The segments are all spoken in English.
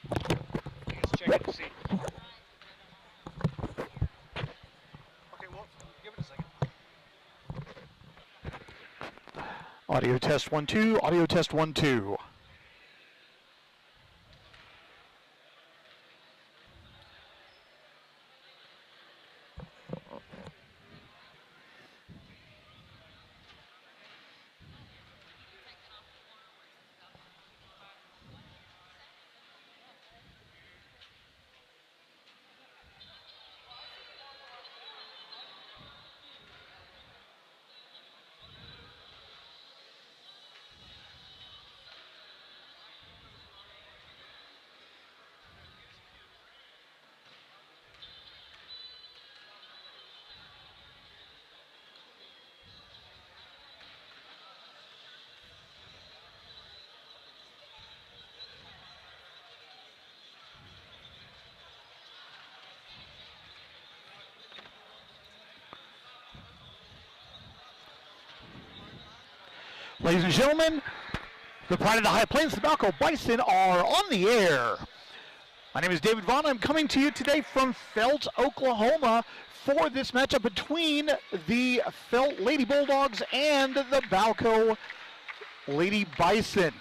He's checking to see. Okay, well, give it a second. Audio test 1 2. Audio test 1 2. Ladies and gentlemen, the pride of the High Plains, the Balko Bison, are on the air. My name is David Vaughn. I'm coming to you today from Felt, Oklahoma for this matchup between the Felt Lady Bulldogs and the Balko Lady Bison.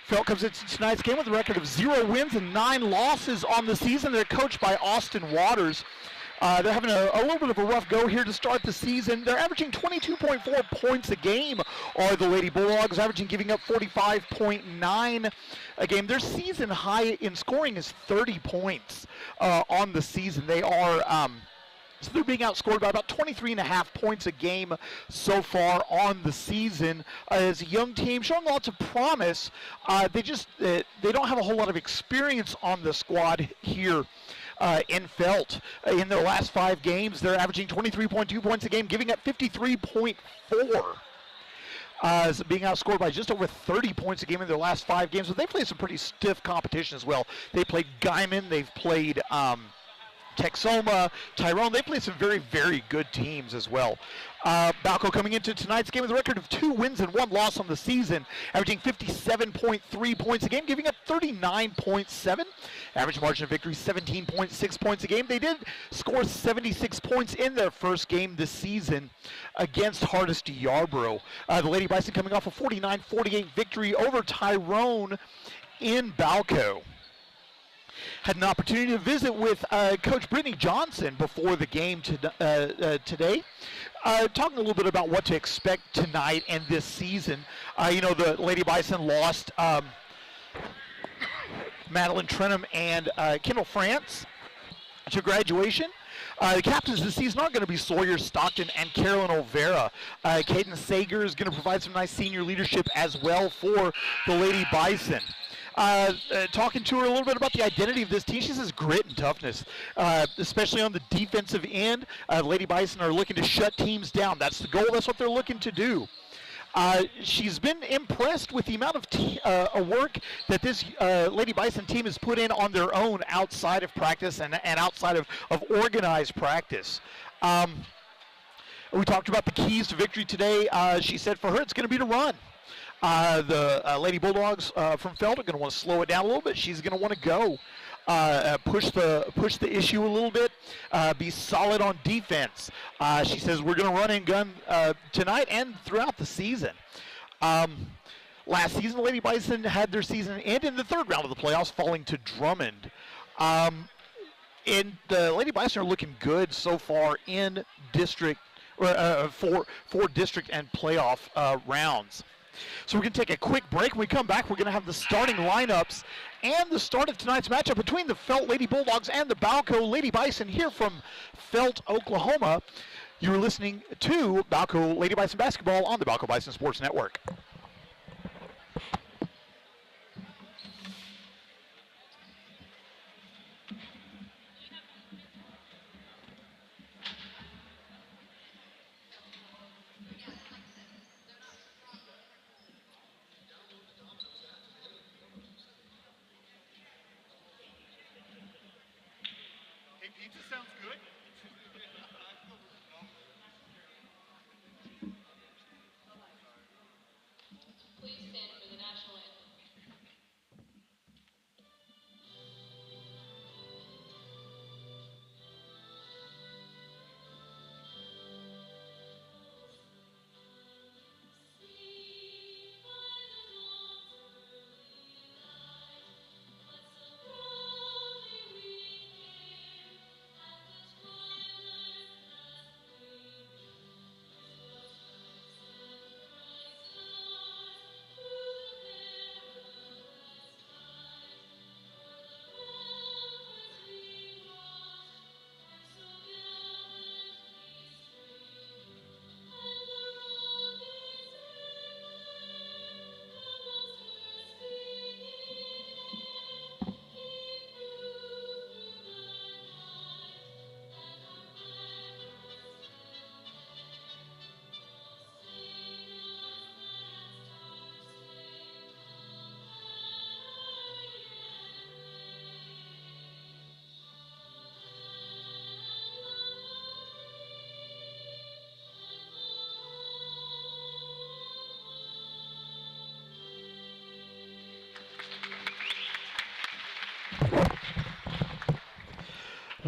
Felt comes into tonight's game with a record of 0 wins and 9 losses on the season. They're coached by Austin Waters. They're having a little bit of a rough go here to start the season. They're averaging 22.4 points a game, are the Lady Bulldogs, averaging giving up 45.9 a game. Their season high in scoring is 30 points on the season. They are so they're being outscored by about 23.5 points a game so far on the season. As a young team, showing lots of promise. They don't have a whole lot of experience on the squad here in Felt. In their last 5 games, they're averaging 23.2 points a game, giving up 53.4. So being outscored by just over 30 points a game in their last 5 games. But they played some pretty stiff competition as well. They played Guyman. They've played Texoma, Tyrone. They played some very, very good teams as well. Balko coming into tonight's game with a record of 2 wins and 1 loss on the season, averaging 57.3 points a game, giving up 39.7. Average margin of victory, 17.6 points a game. They did score 76 points in their first game this season against Hardesty Yarborough. The Lady Bison coming off a 49-48 victory over Tyrone in Balko. Had an opportunity to visit with Coach Brittany Johnson before the game today, talking a little bit about what to expect tonight and this season. The Lady Bison lost Madeline Trenham and Kendall France to graduation. The captains this season are going to be Sawyer Stockton and Carolyn Olvera. Caden Sager is going to provide some nice senior leadership as well for the Lady Bison. Talking to her a little bit about the identity of this team. She says grit and toughness, especially on the defensive end. Lady Bison are looking to shut teams down. That's the goal. That's what they're looking to do. She's been impressed with the amount of work that this Lady Bison team has put in on their own outside of practice and outside of organized practice. We talked about the keys to victory today. She said for her it's going to be to run. The Lady Bulldogs from Felt are going to want to slow it down a little bit. She's going to want to go push the issue a little bit, be solid on defense. She says we're going to run and gun tonight and throughout the season. Last season, the Lady Bison had their season end in the 3rd round of the playoffs, falling to Drummond. And the Lady Bison are looking good so far in district for district and playoff rounds. So we're going to take a quick break. When we come back, we're going to have the starting lineups and the start of tonight's matchup between the Felt Lady Bulldogs and the Balko Lady Bison here from Felt, Oklahoma. You are listening to Balko Lady Bison basketball on the Balko Bison Sports Network. Pizza sounds good.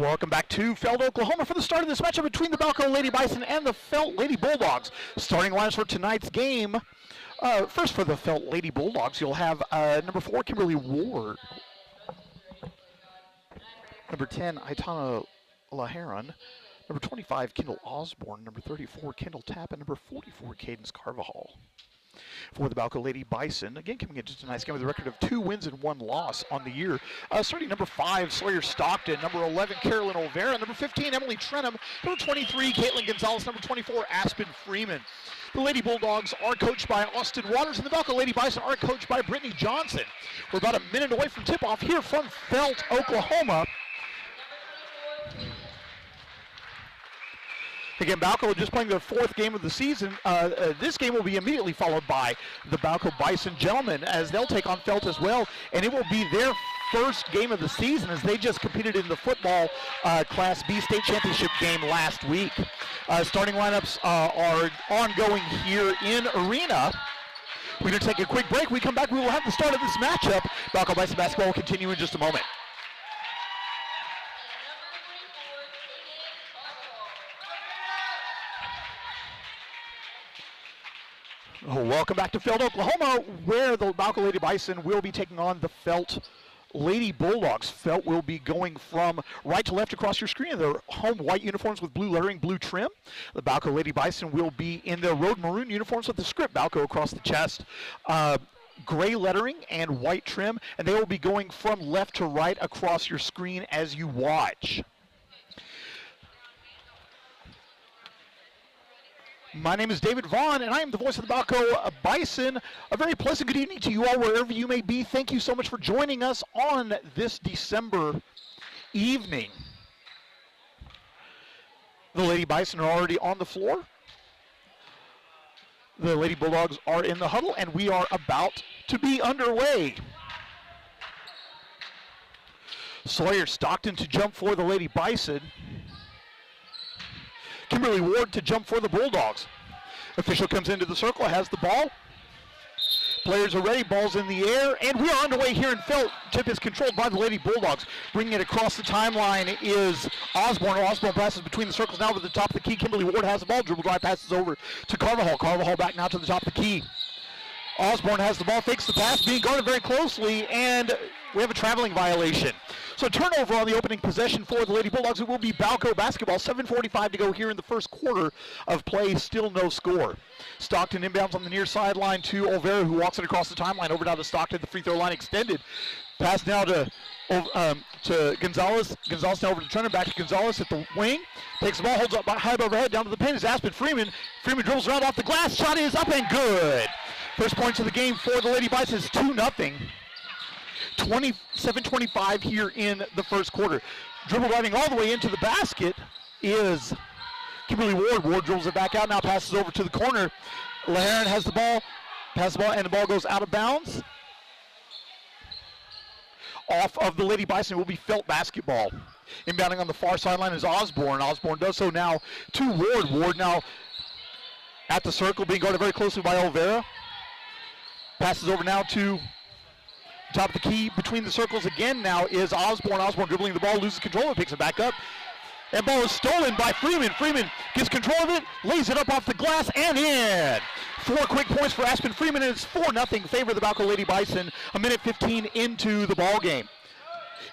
Welcome back to Felt, Oklahoma for the start of this matchup between the Balko Lady Bison and the Felt Lady Bulldogs. Starting lines for tonight's game. First for the Felt Lady Bulldogs, you'll have number 4, Kimberly Ward. Number 10, Aitana Laharon. Number 25, Kendall Osborne. Number 34, Kendall Tapp. And number 44, Cadence Carvajal. For the Balko Lady Bison, again coming into tonight's game with a record of 2 wins and 1 loss on the year. Starting number 5, Sawyer Stockton. Number 11, Carolyn Olvera. Number 15, Emily Trenum. Number 23, Caitlin Gonzalez. Number 24, Aspen Freeman. The Lady Bulldogs are coached by Austin Waters, and the Balko Lady Bison are coached by Brittany Johnson. We're about a minute away from tip-off here from Felt, Oklahoma. Again, Balko just playing their 4th game of the season. This game will be immediately followed by the Balko Bison Gentlemen as they'll take on Felt as well, and it will be their first game of the season as they just competed in the football Class B state championship game last week. Starting lineups are ongoing here in arena. We're going to take a quick break. We come back, we will have the start of this matchup. Balko Bison basketball will continue in just a moment. Welcome back to Felt, Oklahoma, where the Balko Lady Bison will be taking on the Felt Lady Bulldogs. Felt will be going from right to left across your screen in their home white uniforms with blue lettering, blue trim. The Balko Lady Bison will be in their road maroon uniforms with the script Balko across the chest. Gray lettering and white trim, and they will be going from left to right across your screen as you watch. My name is David Vaughn, and I am the voice of the Balko Bison. A very pleasant good evening to you all, wherever you may be. Thank you so much for joining us on this December evening. The Lady Bison are already on the floor. The Lady Bulldogs are in the huddle, and we are about to be underway. Sawyer Stockton to jump for the Lady Bison. Kimberly Ward to jump for the Bulldogs. Official comes into the circle, has the ball. Players are ready, ball's in the air, and we are underway here in Felt. Tip is controlled by the Lady Bulldogs. Bringing it across the timeline is Osborne. Osborne passes between the circles now to the top of the key. Kimberly Ward has the ball. Dribble drive passes over to Carvajal. Carvajal back now to the top of the key. Osborne has the ball, fakes the pass, being guarded very closely, and we have a traveling violation. So turnover on the opening possession for the Lady Bulldogs. It will be Balko basketball. 7:45 to go here in the first quarter of play. Still no score. Stockton inbounds on the near sideline to Olvera, who walks it across the timeline. Over now to Stockton. The free throw line extended. Pass now to Gonzalez. Gonzalez now over to Trenum. Back to Gonzalez at the wing. Takes the ball, holds up high above her head. Down to the paint is Aspen Freeman. Freeman dribbles around off the glass. Shot is up and good. First points of the game for the Lady Bison is 2-0. 27-25 here in the first quarter. Dribble driving all the way into the basket is Kimberly Ward. Ward dribbles it back out, now passes over to the corner. Laharon has the ball, passes the ball, and the ball goes out of bounds. Off of the Lady Bison will be Felt basketball. Inbounding on the far sideline is Osborne. Osborne does so now to Ward. Ward now at the circle, being guarded very closely by Olvera. Passes over now to top of the key between the circles again now is Osborne. Osborne dribbling the ball, loses control, and picks it back up. And ball is stolen by Freeman. Freeman gets control of it, lays it up off the glass, and in. 4 quick points for Aspen Freeman, and it's 4-0 favor of the Balko Lady Bison. A minute 15 into the ball game.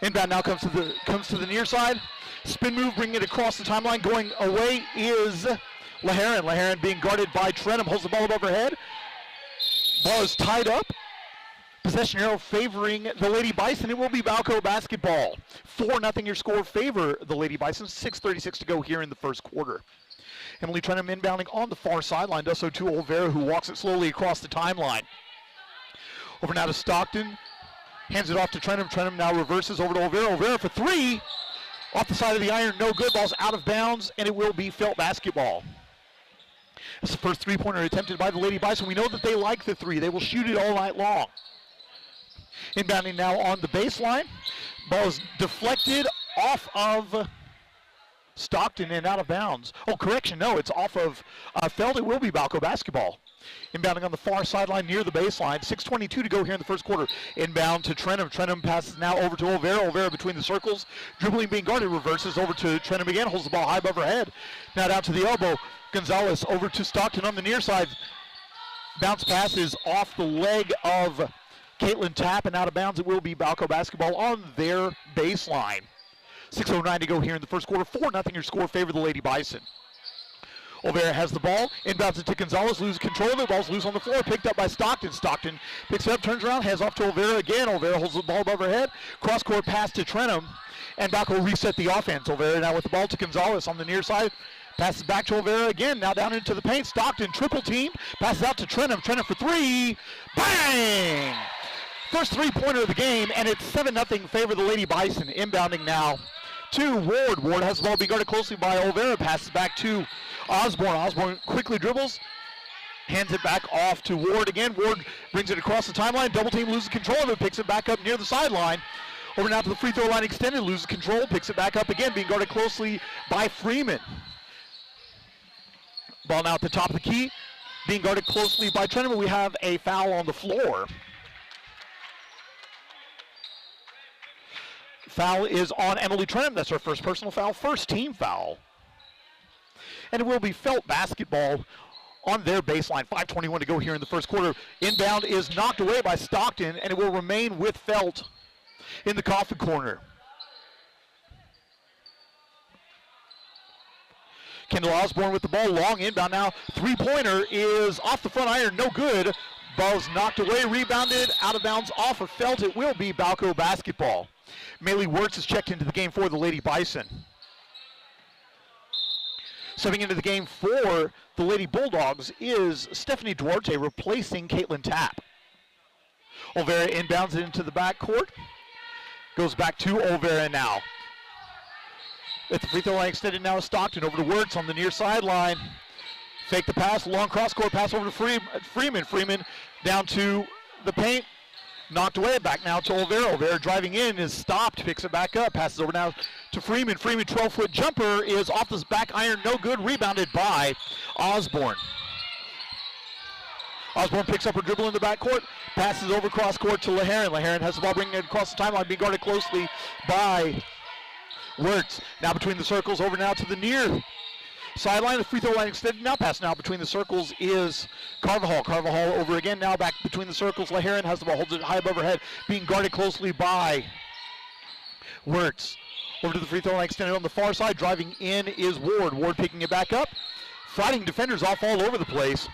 Inbound now comes to the near side. Spin move, bringing it across the timeline. Going away is Laharon. Laharon being guarded by Trenum, holds the ball above her head. Ball is tied up. Possession arrow favoring the Lady Bison. It will be Balko basketball. 4-0 your score favor the Lady Bison. 6:36 to go here in the first quarter. Emily Trenum inbounding on the far sideline. Does so to Olvera, who walks it slowly across the timeline. Over now to Stockton. Hands it off to Trenum. Trenum now reverses over to Olvera. Olvera for 3. Off the side of the iron, no good. Ball's out of bounds, and it will be Felt basketball. It's the first three-pointer attempted by the Lady Bison. We know that they like the 3. They will shoot it all night long. Inbounding now on the baseline. Ball is deflected off of Stockton and out of bounds. Oh, correction, no, it's off of Felt. It will be Balko basketball. Inbounding on the far sideline near the baseline. 6:22 to go here in the first quarter. Inbound to Trenum. Trenum passes now over to Olvera. Olvera between the circles. Dribbling being guarded. Reverses over to Trenum again. Holds the ball high above her head. Now down to the elbow. Gonzalez over to Stockton on the near side. Bounce pass is off the leg of Caitlin Tapp and out of bounds. It will be Balko basketball on their baseline. 6:09 to go here in the first quarter. 4-0 your score favor the Lady Bison. Olvera has the ball, inbounds it to Gonzalez, loses control of it, ball's loose on the floor, picked up by Stockton. Stockton picks it up, turns around, hands off to Olvera again. Olvera holds the ball above her head, cross-court pass to Trenum, and Balko will reset the offense. Olvera now with the ball to Gonzalez on the near side, passes back to Olvera again, now down into the paint. Stockton triple team, passes out to Trenum. Trenum for three, bang! First three-pointer of the game, and it's 7-0 favor the Lady Bison. Inbounding now to Ward. Ward has the ball being guarded closely by Olvera, passes back to Osborne. Osborne quickly dribbles, hands it back off to Ward again. Ward brings it across the timeline, double team, loses control of it, picks it back up near the sideline. Over now to the free throw line extended, loses control, picks it back up again, being guarded closely by Freeman. Ball now at the top of the key, being guarded closely by Trenum. We have a foul on the floor. Foul is on Emily Trenum. That's her first personal foul, first team foul. And it will be Felt basketball on their baseline. 5:21 to go here in the first quarter. Inbound is knocked away by Stockton, and it will remain with Felt in the coffin corner. Kendall Osborne with the ball, long inbound now. Three-pointer is off the front iron, no good. Ball's knocked away, rebounded, out of bounds off of Felt. It will be Balko basketball. Maylee Wirtz is checked into the game for the Lady Bison. Stepping into the game for the Lady Bulldogs is Stephanie Duarte replacing Caitlin Tapp. Olvera inbounds it into the backcourt. Goes back to Olvera now. At the free throw line extended now is Stockton over to Wirtz on the near sideline. Fake the pass, long cross-court pass over to Freeman. Freeman down to the paint. Knocked away, back now to Olvera. Olvera driving in is stopped, picks it back up, passes over now to Freeman. Freeman 12-foot jumper is off this back iron, no good, rebounded by Osborne. Osborne picks up her dribble in the backcourt, passes over cross-court to Laharan. Laharan has the ball, bringing it across the timeline, being guarded closely by Wirtz. Now between the circles, over now to the near sideline. The free throw line extended now. Pass now between the circles is Carvajal. Carvajal over again now, back between the circles. Laharan has the ball, holds it high above her head, being guarded closely by Wirtz. Over to the free throw line extended on the far side. Driving in is Ward. Ward picking it back up. Fighting defenders off all over the place.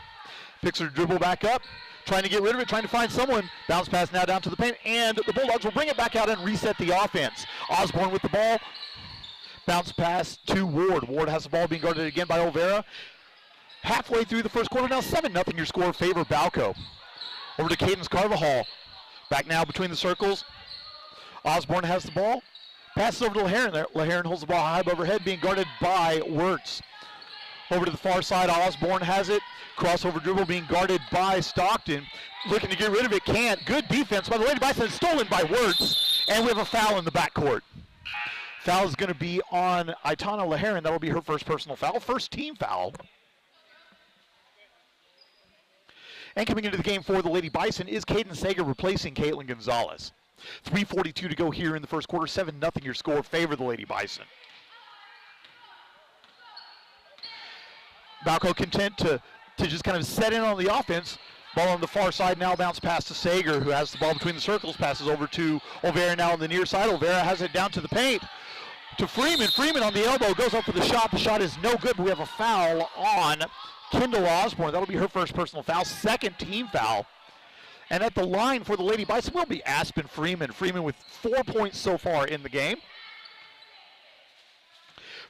Picks her dribble back up. Trying to get rid of it, trying to find someone. Bounce pass now down to the paint, and the Bulldogs will bring it back out and reset the offense. Osborne with the ball. Bounce pass to Ward. Ward has the ball, being guarded again by Olvera. Halfway through the first quarter now, 7-0 your score favor Balko. Over to Cadence Carvajal. Back now between the circles. Osborne has the ball. Passes over to Laharan there. Laharan holds the ball high above her head, being guarded by Wirtz. Over to the far side, Osborne has it. Crossover dribble being guarded by Stockton. Looking to get rid of it, can't. Good defense by the Lady Bison, stolen by Wirtz. And we have a foul in the backcourt. Foul is going to be on Aitana Laharan. That will be her first personal foul, first team foul. And coming into the game for the Lady Bison is Caden Sager replacing Caitlin Gonzalez. 3:42 to go here in the first quarter. 7-0 your score, favor the Lady Bison. Balko content to just kind of set in on the offense. Ball on the far side now, bounce pass to Sager, who has the ball between the circles, passes over to Olvera now on the near side. Olvera has it down to the paint to Freeman. Freeman on the elbow, goes up for the shot. The shot is no good, but we have a foul on Kendall Osborne. That'll be her first personal foul, second team foul. And at the line for the Lady Bison will be Aspen Freeman. Freeman with 4 points so far in the game.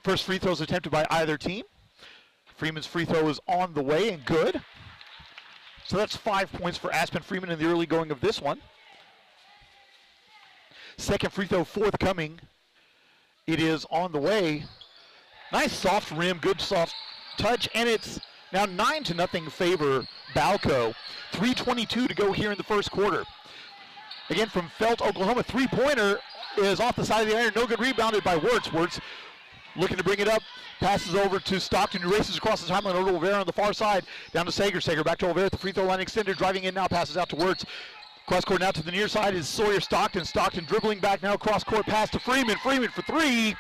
First free throws attempted by either team. Freeman's free throw is on the way and good. So that's 5 points for Aspen Freeman in the early going of this one. Second free throw forthcoming. It is on the way. Nice soft rim, good soft touch, and it's now 9-0 favor Balko. 3:22 to go here in the first quarter. Again from Felt, Oklahoma, three-pointer is off the side of the iron, no good, rebounded by Wirtz. Wirtz looking to bring it up, Passes over to Stockton, who races across the timeline over to Olvera on the far side. Down to Sager. Sager back to Olvera at the free throw line extended. Driving in now, passes out to Wirtz. Cross court now to the near side is Sawyer Stockton. Stockton dribbling back now, cross court pass to Freeman. Freeman for three.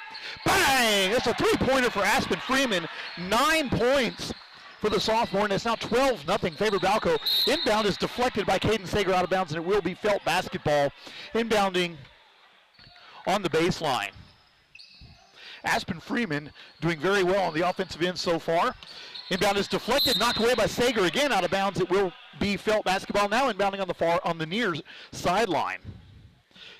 Bang! That's a three-pointer for Aspen Freeman. 9 points for the sophomore, and it's now 12-0 favor Balko. Inbound is deflected by Caden Sager out of bounds, and it will be Felt basketball. Inbounding on the baseline. Aspen Freeman doing very well on the offensive end so far. Inbound is deflected, knocked away by Sager again out of bounds. It will be Felt basketball now, inbounding on the near sideline.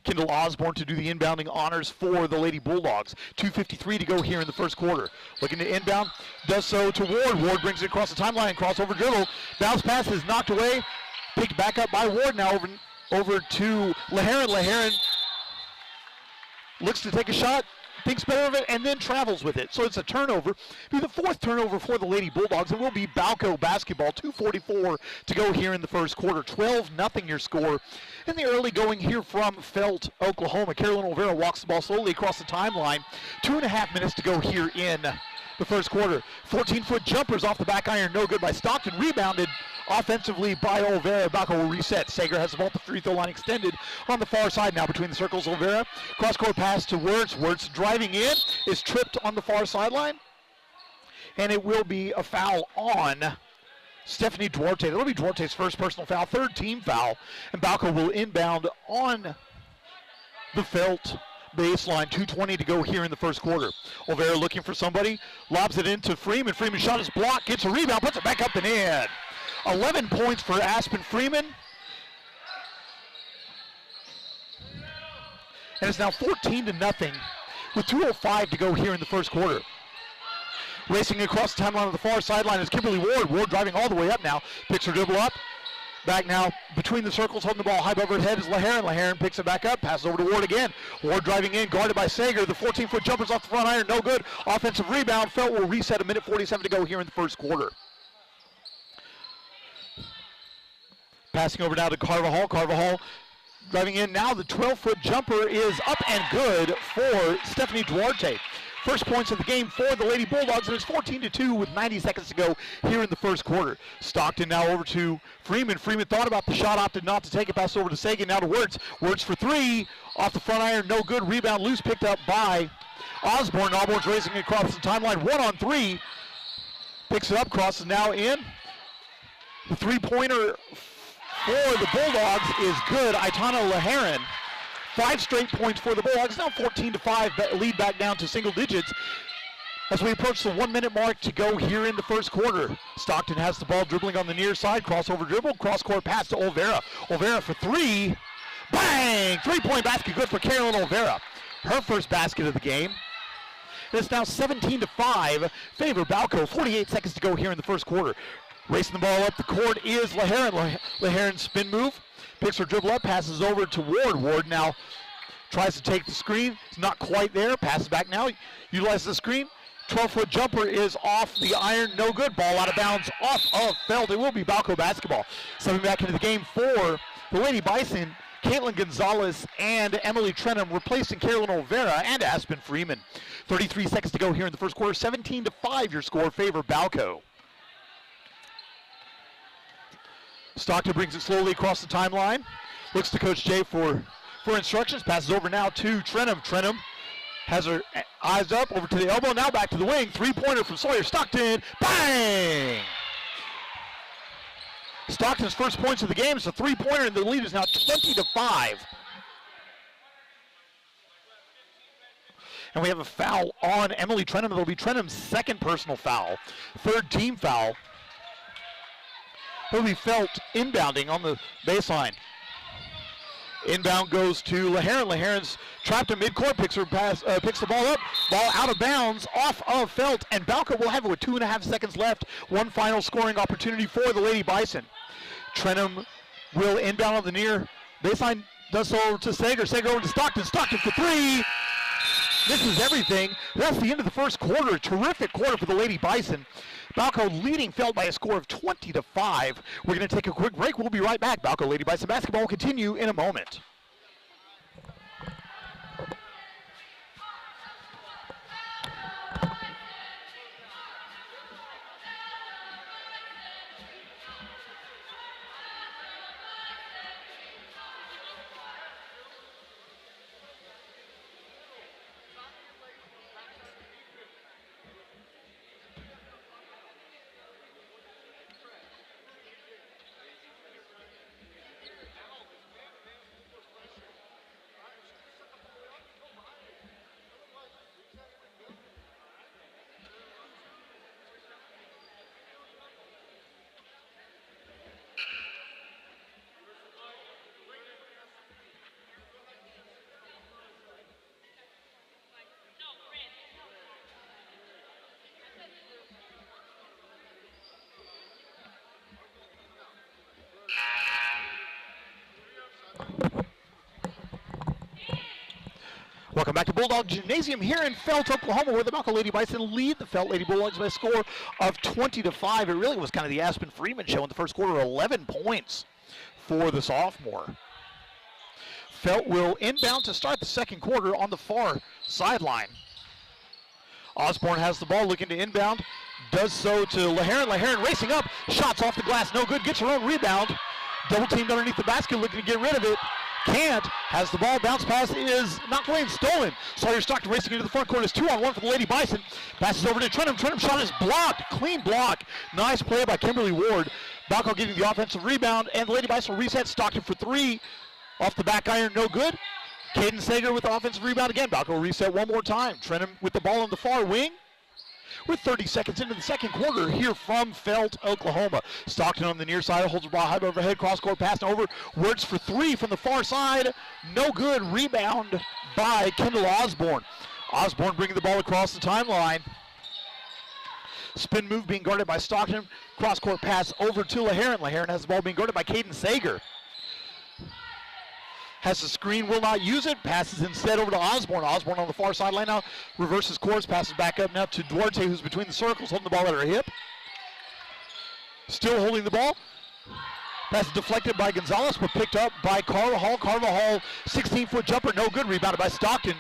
Kendall Osborne to do the inbounding honors for the Lady Bulldogs. 2:53 to go here in the first quarter. Looking to inbound, does so to Ward. Ward brings it across the timeline, crossover dribble. Bounce pass is knocked away, picked back up by Ward now over to LaHeron. LaHeron looks to take a shot, thinks better of it, and then travels with it. So it's a turnover. It'll be the fourth turnover for the Lady Bulldogs. It will be Balko basketball. 2:44 to go here in the first quarter. 12-0 your score. In the early going here from Felt, Oklahoma. Carolyn Olvera walks the ball slowly across the timeline. 2.5 minutes to go here in the first quarter. 14-foot jumpers off the back iron. No good by Stockton. Rebounded offensively by Olvera. Balko will reset. Sager has the ball at the free throw line extended on the far side now between the circles. Olvera. Cross-court pass to Wirtz. Wirtz driving in. Is tripped on the far sideline. And it will be a foul on Stephanie Duarte. That'll be Duarte's first personal foul, third team foul. And Balko will inbound on the Felt baseline. 2:20 to go here in the first quarter. Olvera looking for somebody. Lobs it into Freeman. Freeman shot his block. Gets a rebound. Puts it back up and in. 11 points for Aspen Freeman. And it's now 14-0 with 2:05 to go here in the first quarter. Racing across the timeline on the far sideline is Kimberly Ward. Ward driving all the way up now. Picks her dribble up. Back now between the circles, holding the ball high above her head is LaHeron. LaHeron picks it back up, passes over to Ward again. Ward driving in, guarded by Sager. The 14-foot jumper's off the front iron, no good. Offensive rebound. Felt will reset. 1:47 to go here in the first quarter. Passing over now to Carvajal. Carvajal driving in now. The 12-foot jumper is up and good for Stephanie Duarte. First points of the game for the Lady Bulldogs, and it's 14-2 with 90 seconds to go here in the first quarter. Stockton now over to Freeman. Freeman thought about the shot, opted not to take it. Pass over to Sagan, now to Wirtz. Wirtz for three, off the front iron, no good. Rebound loose, picked up by Osborne. Osborne's racing across the timeline, 1-on-3. Picks it up, crosses now in. The three-pointer for the Bulldogs is good. Aitana LaHeron. 5 straight points for the Bulldogs. Now 14-5, lead back down to single digits as we approach the 1-minute mark to go here in the first quarter. Stockton has the ball dribbling on the near side. Crossover dribble, cross-court pass to Olvera. Olvera for three. Bang! Three-point basket good for Carolyn Olvera. Her first basket of the game. It's now 17-5, favor Balko. 48 seconds to go here in the first quarter. Racing the ball up the court is LaHeron. LaHeron spin move. Picks her dribble up, passes over to Ward. Ward now tries to take the screen. It's not quite there. Passes back now. Utilizes the screen. 12-foot jumper is off the iron. No good. Ball out of bounds off of Felt. It will be Balko basketball. Stepping back into the game for the Lady Bison, Caitlin Gonzalez and Emily Trenum replacing Carolyn Olvera and Aspen Freeman. 33 seconds to go here in the first quarter. 17-5 your score, favor Balko. Stockton brings it slowly across the timeline. Looks to Coach Jay for instructions. Passes over now to Trenum. Trenum has her eyes up, over to the elbow, now back to the wing. Three-pointer from Sawyer Stockton. Bang! Stockton's first points of the game. It's a three-pointer, and the lead is now 20-5. And we have a foul on Emily Trenum. It'll be Trenum's second personal foul. Third team foul. It'll be Felt inbounding on the baseline. Inbound goes to LaHeron. LaHeron's trapped in midcourt, picks the ball up. Ball out of bounds, off of Felt, and Balko will have it with 2.5 seconds left. One final scoring opportunity for the Lady Bison. Trenum will inbound on the near baseline, does so over to Sager. Sager over to Stockton. Stockton for three. This is everything. That's the end of the first quarter. Terrific quarter for the Lady Bison. Balko leading Felt by a score of 20-5. We're going to take a quick break. We'll be right back. Balko Lady Bison basketball will continue in a moment. Welcome back to Bulldog Gymnasium here in Felt, Oklahoma, where the Balko Lady Bison lead the Felt Lady Bulldogs by a score of 20-5. It really was kind of the Aspen Freeman show in the first quarter, 11 points for the sophomore. Felt will inbound to start the second quarter on the far sideline. Osborne has the ball, looking to inbound, does so to LaHeron. LaHeron racing up, shots off the glass, no good, gets her own rebound. Double teamed underneath the basket, looking to get rid of it. Can't, has the ball, bounce pass is knocked away and stolen. Sawyer Stockton racing into the front court. It's 2-on-1 for the Lady Bison. Passes over to Trenum. Trenum shot is blocked. Clean block. Nice play by Kimberly Ward. Balko getting the offensive rebound, and the Lady Bison will reset. Stockton for three. Off the back iron, no good. Caden Sager with the offensive rebound again. Balko will reset one more time. Trenum with the ball on the far wing. We're 30 seconds into the second quarter here from Felt, Oklahoma. Stockton on the near side, holds the ball high overhead, cross-court pass over. Works for three from the far side. No good. Rebound by Kendall Osborne. Osborne bringing the ball across the timeline. Spin move being guarded by Stockton. Cross-court pass over to LaHeron. LaHeron has the ball being guarded by Caden Sager. Has the screen, will not use it. Passes instead over to Osborne. Osborne on the far sideline now. Reverses course, passes back up now to Duarte, who's between the circles, holding the ball at her hip. Still holding the ball. Pass deflected by Gonzalez, but picked up by Carvajal. Carvajal, 16-foot jumper, no good. Rebounded by Stockton.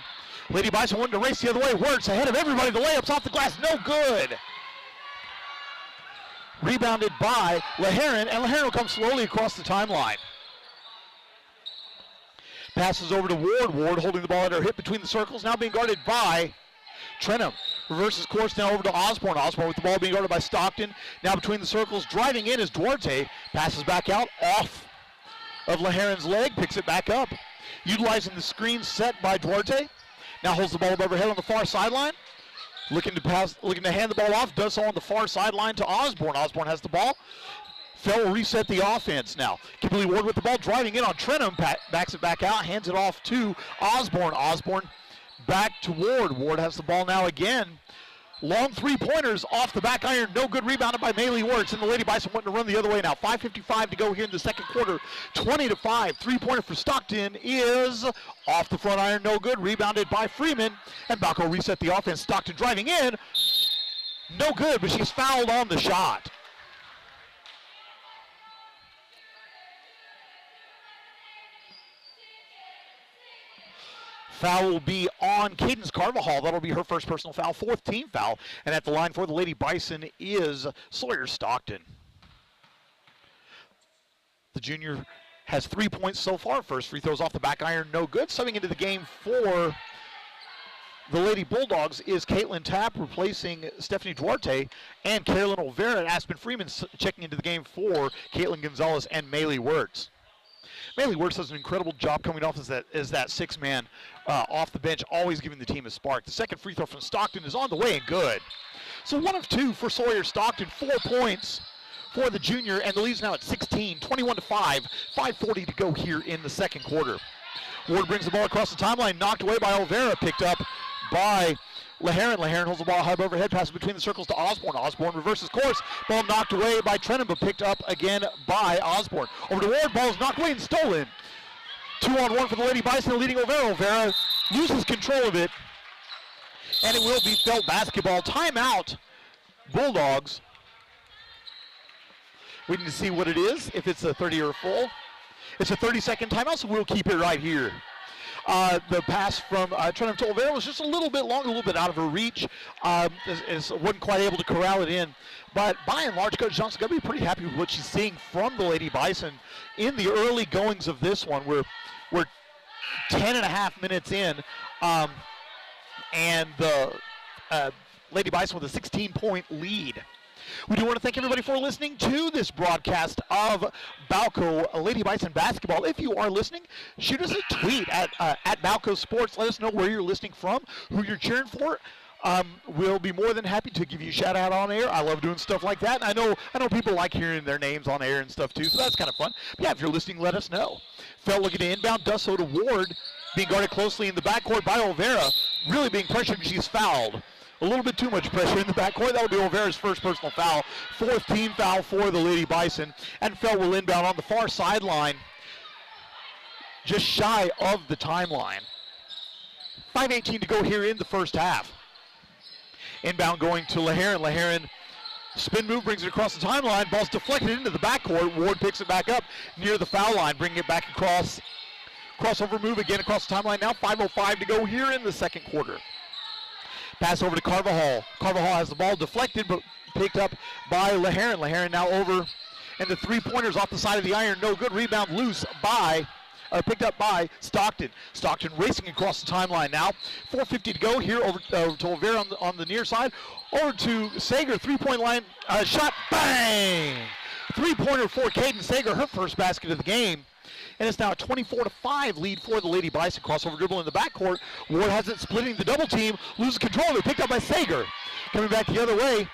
Lady Bison wanting to race the other way. Works ahead of everybody. The layup's off the glass, no good. Rebounded by LaHeron, and LaHeron will come slowly across the timeline. Passes over to Ward. Ward holding the ball at her hip between the circles, now being guarded by Trenum. Reverses course now over to Osborne. Osborne with the ball being guarded by Stockton. Now between the circles, driving in is Duarte. Passes back out off of LaHeron's leg, picks it back up. Utilizing the screen set by Duarte. Now holds the ball above her head on the far sideline. Looking to hand the ball off, does so on the far sideline to Osborne. Osborne has the ball. Felt will reset the offense now. Kimberly Ward with the ball, driving in on Trenum, backs it back out, hands it off to Osborne. Osborne back to Ward. Ward has the ball now again. Long three-pointers off the back iron, no good. Rebounded by Maylee Works, and the Lady Bison wanting to run the other way now. 5:55 to go here in the second quarter. 20-5. Three-pointer for Stockton is off the front iron, no good. Rebounded by Freeman, and Balko reset the offense. Stockton driving in, no good, but she's fouled on the shot. Foul will be on Cadence Carvajal. That'll be her first personal foul, fourth team foul. And at the line for the Lady Bison is Sawyer Stockton. The junior has 3 points so far. First free throws off the back iron, no good. Subbing into the game for the Lady Bulldogs is Caitlin Tapp, replacing Stephanie Duarte, and Carolyn Olvera and Aspen Freeman checking into the game for Caitlin Gonzalez and Maylee Works. Maylee Works does an incredible job coming off as that six-man off the bench, always giving the team a spark. The second free throw from Stockton is on the way and good. So 1 of 2 for Sawyer Stockton, 4 points for the junior, and the lead's now at 16, 21-5, 5:40 to go here in the second quarter. Ward brings the ball across the timeline, knocked away by Olvera, picked up by LaHeron. LaHeron holds the ball high overhead, passes between the circles to Osborne. Osborne reverses course. Ball knocked away by Trenum, but picked up again by Osborne. Over to Ward, ball is knocked away and stolen. 2-on-1 for the Lady Bison, leading Olvera. Olvera loses control of it, and it will be Felt basketball. Timeout, Bulldogs. We need to see what it is, if it's a 30 or a full. It's a 30-second timeout, so we'll keep it right here. The pass from Trenum to Olvera was just a little bit long, a little bit out of her reach. Wasn't quite able to corral it in. But by and large, Coach Johnson's going to be pretty happy with what she's seeing from the Lady Bison in the early goings of this one. We're 10.5 minutes in, and the Lady Bison with a 16-point lead. We do want to thank everybody for listening to this broadcast of Balko Lady Bison basketball. If you are listening, shoot us a tweet at Balko Sports. Let us know where you're listening from, who you're cheering for. We'll be more than happy to give you a shout out on air. I love doing stuff like that. And I know people like hearing their names on air and stuff too, so that's kind of fun. But yeah, if you're listening, let us know. Felt looking to inbound, does so to Ward, being guarded closely in the backcourt by Olvera, really being pressured, and she's fouled. A little bit too much pressure in the backcourt. That will be Olvera's first personal foul. Fourth team foul for the Lady Bison. And Felt will inbound on the far sideline, just shy of the timeline. 5:18 to go here in the first half. Inbound going to Laharan. Laharan spin move brings it across the timeline. Ball's deflected into the backcourt. Ward picks it back up near the foul line, bringing it back across. Crossover move again across the timeline now. 5:05 to go here in the second quarter. Pass over to Carvajal. Carvajal has the ball deflected but picked up by Laharan. Laharan now over, and the three-pointers off the side of the iron. No good. Rebound loose by, picked up by Stockton. Stockton racing across the timeline now. 4:50 to go here over to Olvera on the near side. Over to Sager, three-point line, shot, bang! Three-pointer for Caden Sager, her first basket of the game. And it's now a 24-5 lead for the Lady Bison. Crossover dribble in the backcourt. Ward has it splitting the double team. Loses control of it. Picked up by Sager. Coming back the other way.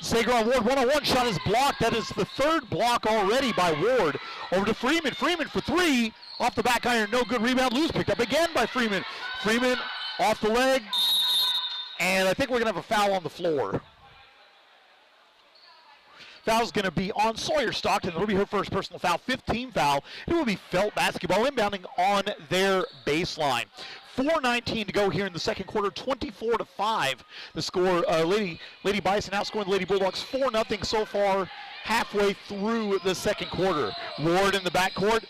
Sager on Ward. One-on-one shot is blocked. That is the third block already by Ward. Over to Freeman. Freeman for three. Off the back iron. No good. Rebound loose. Picked up again by Freeman. Freeman off the leg. And I think we're going to have a foul on the floor. Foul's going to be on Sawyer Stockton. It'll be her first personal foul, 15 foul. It will be Felt basketball inbounding on their baseline. 4:19 to go here in the second quarter, 24-5. The score, Lady Bison outscoring the Lady Bulldogs 4-0 so far, halfway through the second quarter. Ward in the backcourt,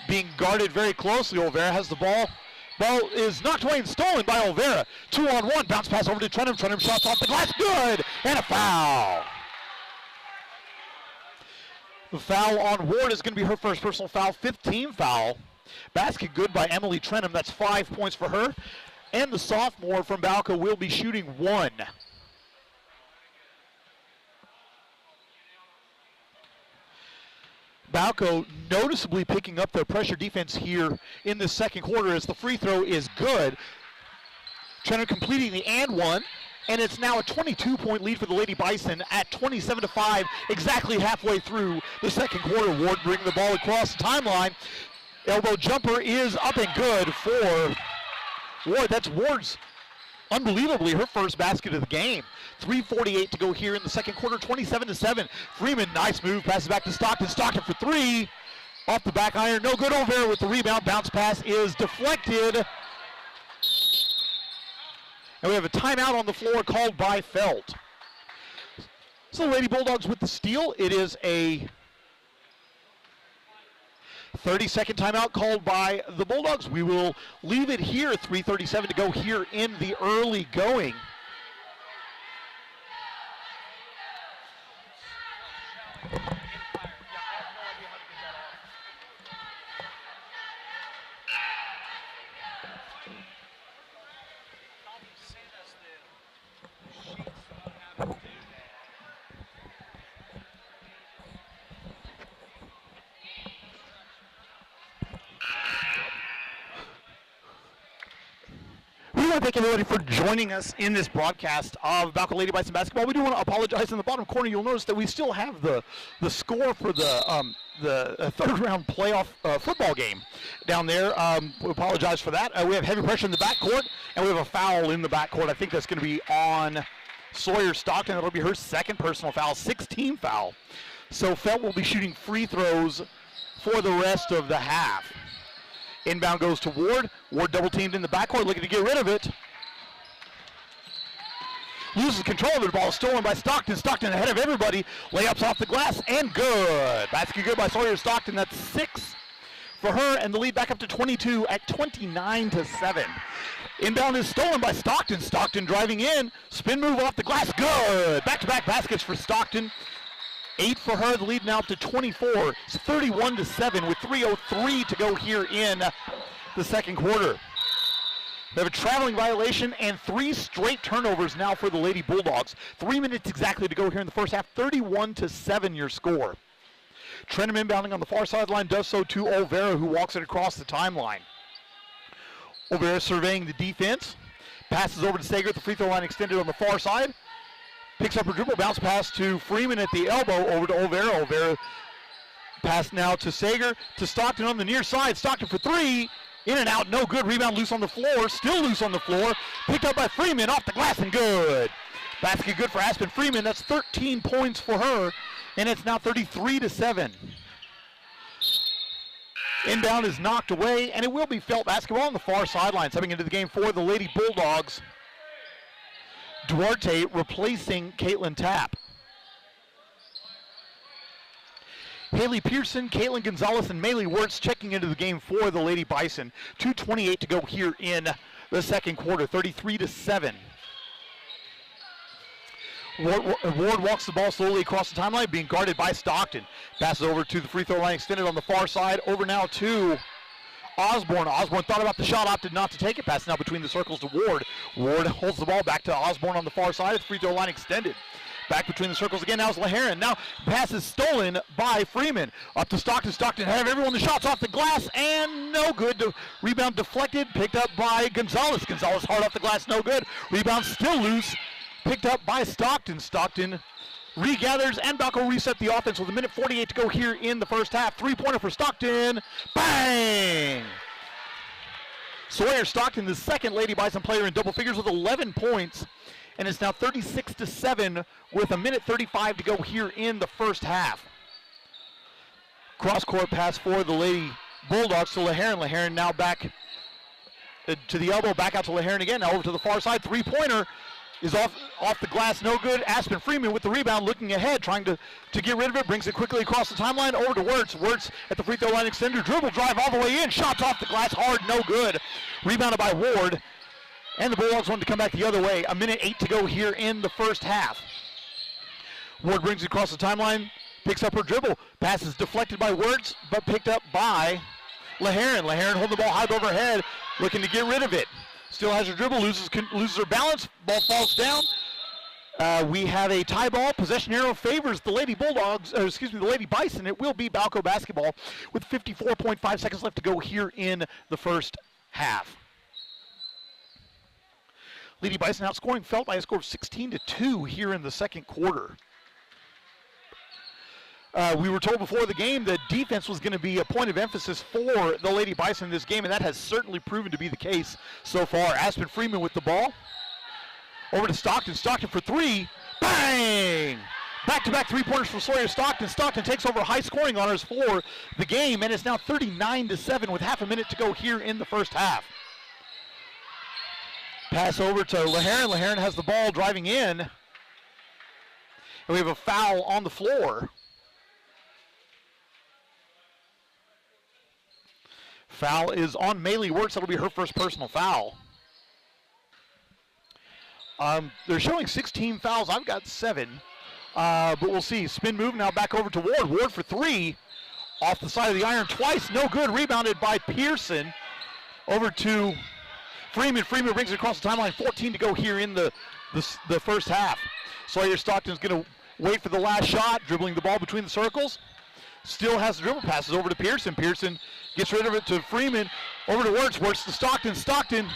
being guarded very closely. Olvera has the ball. Ball is knocked away and stolen by Olvera. 2-on-1, bounce pass over to Trenum. Trenum shots off the glass, good, and a foul. The foul on Ward is going to be her first personal foul, 15 foul. Basket good by Emily Trenum. That's 5 points for her. And the sophomore from Balko will be shooting one. Balko noticeably picking up their pressure defense here in the second quarter as the free throw is good. Trenum completing the and one. And it's now a 22-point lead for the Lady Bison at 27-5, exactly halfway through the second quarter. Ward bringing the ball across the timeline. Elbow jumper is up and good for Ward. That's Ward's, unbelievably, her first basket of the game. 3:48 to go here in the second quarter, 27-7. Freeman, nice move, passes back to Stockton. Stockton for three. Off the back iron, no good. Olvera with the rebound. Bounce pass is deflected. And we have a timeout on the floor called by Felt. So Lady Bulldogs with the steal. It is a 30-second timeout called by the Bulldogs. We will leave it here, 3:37 to go here in the early going. We want to thank everybody for joining us in this broadcast of Balko Lady Bison basketball. We do want to apologize. In the bottom corner, you'll notice that we still have the score for the third round playoff football game down there. We apologize for that. We have heavy pressure in the backcourt, and we have a foul in the backcourt. I think that's going to be on Sawyer Stockton. That'll be her second personal foul, 16 foul. So Felt will be shooting free throws for the rest of the half. Inbound goes to Ward. Ward double teamed in the backcourt, looking to get rid of it. Loses control of the ball, stolen by Stockton. Stockton ahead of everybody. Layups off the glass and good. Basket good by Sawyer Stockton. That's 6 for her, and the lead back up to 22 at 29-7. Inbound is stolen by Stockton. Stockton driving in. Spin move off the glass. Good. Back-to-back baskets for Stockton. 8 for her, the lead now up to 24. It's 31-7 with 3:03 to go here in the second quarter. They have a traveling violation and 3 straight turnovers now for the Lady Bulldogs. 3 minutes exactly to go here in the first half. 31-7 your score. Trenum inbounding on the far sideline, does so to Olvera, who walks it across the timeline. Olvera surveying the defense. Passes over to Sager at the free throw line extended on the far side. Picks up her dribble, bounce pass to Freeman at the elbow, over to Olvera. Olvera pass now to Sager, to Stockton on the near side. Stockton for 3, in and out, no good. Rebound loose on the floor, still loose on the floor. Picked up by Freeman, off the glass and good. Basket good for Aspen Freeman. That's 13 points for her, and it's now 33-7. Inbound is knocked away, and it will be Felt basketball on the far sideline. Stepping into the game for the Lady Bulldogs, Duarte replacing Caitlin Tapp. Haley Pearson, Caitlin Gonzalez, and Maylee Wirtz checking into the game for the Lady Bison. 2:28 to go here in the second quarter, 33-7. Ward walks the ball slowly across the timeline, being guarded by Stockton. Passes over to the free throw line, extended on the far side. Over now to Osborne. Osborne thought about the shot, opted not to take it. Pass now between the circles to Ward. Ward holds the ball back to Osborne on the far side. Free throw line extended. Back between the circles again. Now it's LaHeron. Now pass is stolen by Freeman. Up to Stockton. Stockton have everyone. The shots off the glass and no good. Rebound deflected. Picked up by Gonzalez. Gonzalez hard off the glass. No good. Rebound still loose. Picked up by Stockton. Stockton regathers, and Balko reset the offense with 1:48 to go here in the first half. Three-pointer for Stockton. Bang! Sawyer Stockton, the second Lady Bison player in double figures with 11 points. And it's now 36-7 with 1:35 to go here in the first half. Cross-court pass for the Lady Bulldogs to LaHeron. LaHeron now back to the elbow, back out to LaHeron again. Now over to the far side. Three-pointer is off the glass, no good. Aspen Freeman with the rebound, looking ahead, trying to get rid of it. Brings it quickly across the timeline, over to Wirtz. Wirtz at the free throw line extender, dribble drive all the way in. Shots off the glass, hard, no good. Rebounded by Ward. And the Bulldogs want to come back the other way. 1:08 to go here in the first half. Ward brings it across the timeline, picks up her dribble. Pass is deflected by Wirtz, but picked up by LaHeron. LaHeron holding the ball high above her head, looking to get rid of it. Still has her dribble, loses her balance, ball falls down. We have a tie ball. Possession arrow favors the Lady Bulldogs, the Lady Bison. It will be Balko basketball with 54.5 seconds left to go here in the first half. Lady Bison outscoring Felt by a score of 16-2 here in the second quarter. We were told before the game that defense was going to be a point of emphasis for the Lady Bison in this game, and that has certainly proven to be the case so far. Aspen Freeman with the ball. Over to Stockton. Stockton for three. Bang! Back-to-back three-pointers for Sawyer Stockton. Stockton takes over high scoring honors for the game, and it's now 39-7 with half a minute to go here in the first half. Pass over to LaHeron. LaHeron has the ball driving in. And we have a foul on the floor. Foul is on Maylee Wirtz. That'll be her first personal foul. They're showing 16 fouls. I've got 7. But we'll see. Spin move now back over to Ward. Ward for three. Off the side of the iron twice. No good. Rebounded by Pearson. Over to Freeman. Freeman brings it across the timeline. 14 to go here in the first half. Sawyer Stockton's going to wait for the last shot. Dribbling the ball between the circles. Still has the dribble. Passes over to Pearson. Pearson gets rid of it to Freeman. Over to Wirtz. Wirtz to Stockton. Stockton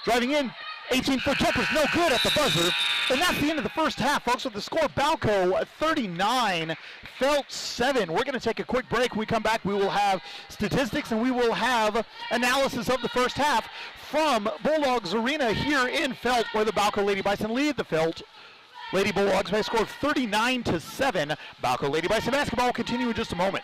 driving in. 18-foot jumper's no good at the buzzer. And that's the end of the first half, folks, with the score Balko 39, Felt 7. We're going to take a quick break. When we come back, we will have statistics and we will have analysis of the first half from Bulldogs Arena here in Felt, where the Balko Lady Bison lead the Felt Lady Bulldogs by a score of 39-7. Balko Lady Bison basketball will continue in just a moment.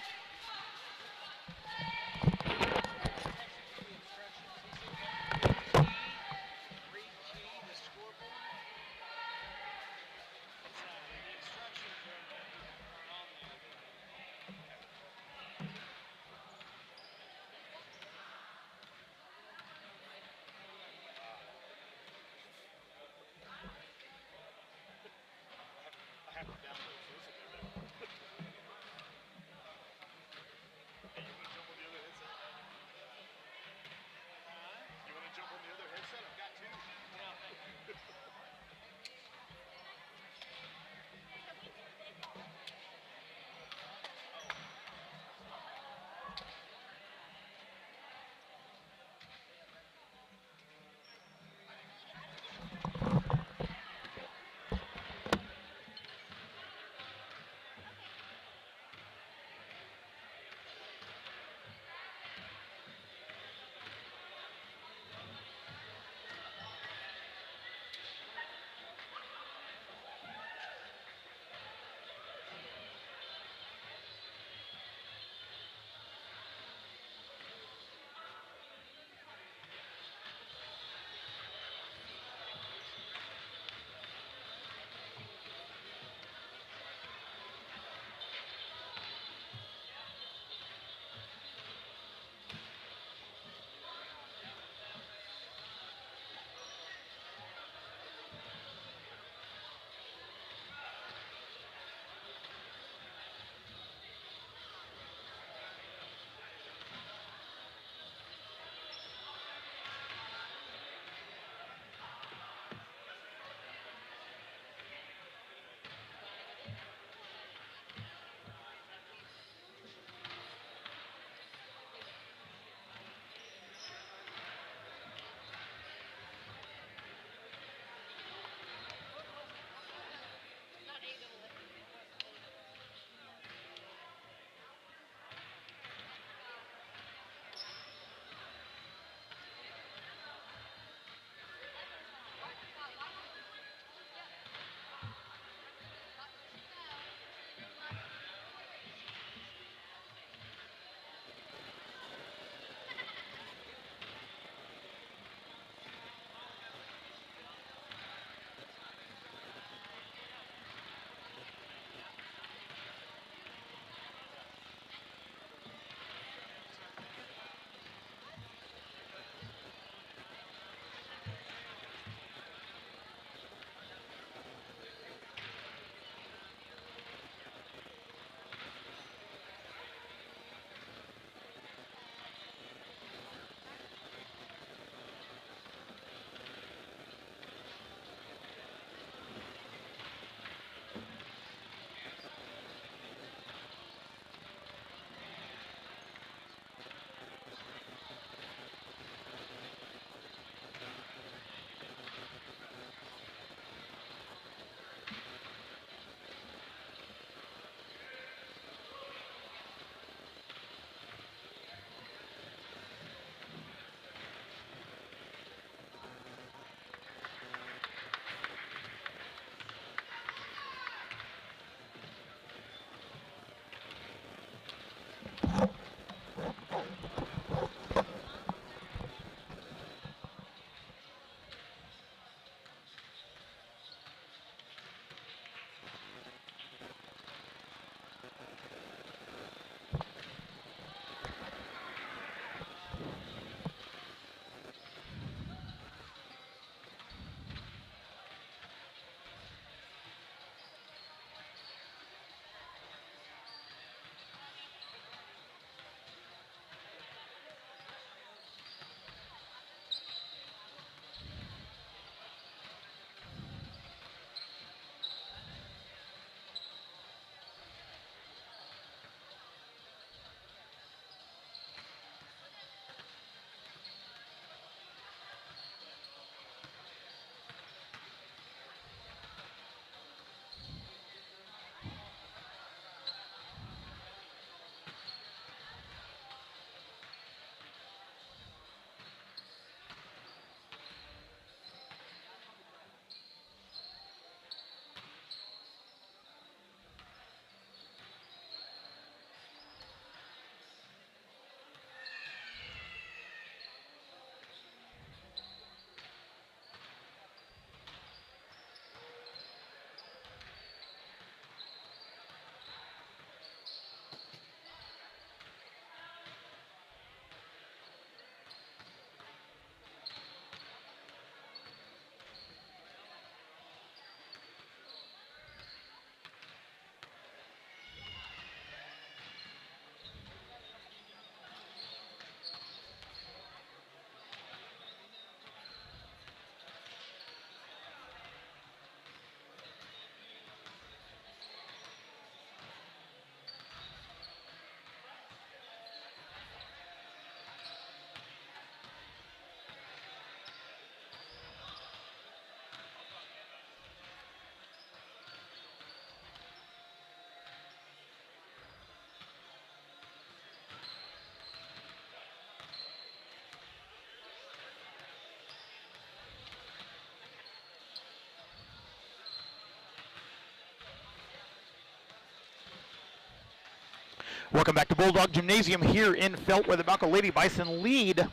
Welcome back to Bulldog Gymnasium here in Felt, where the Balko Lady Bison lead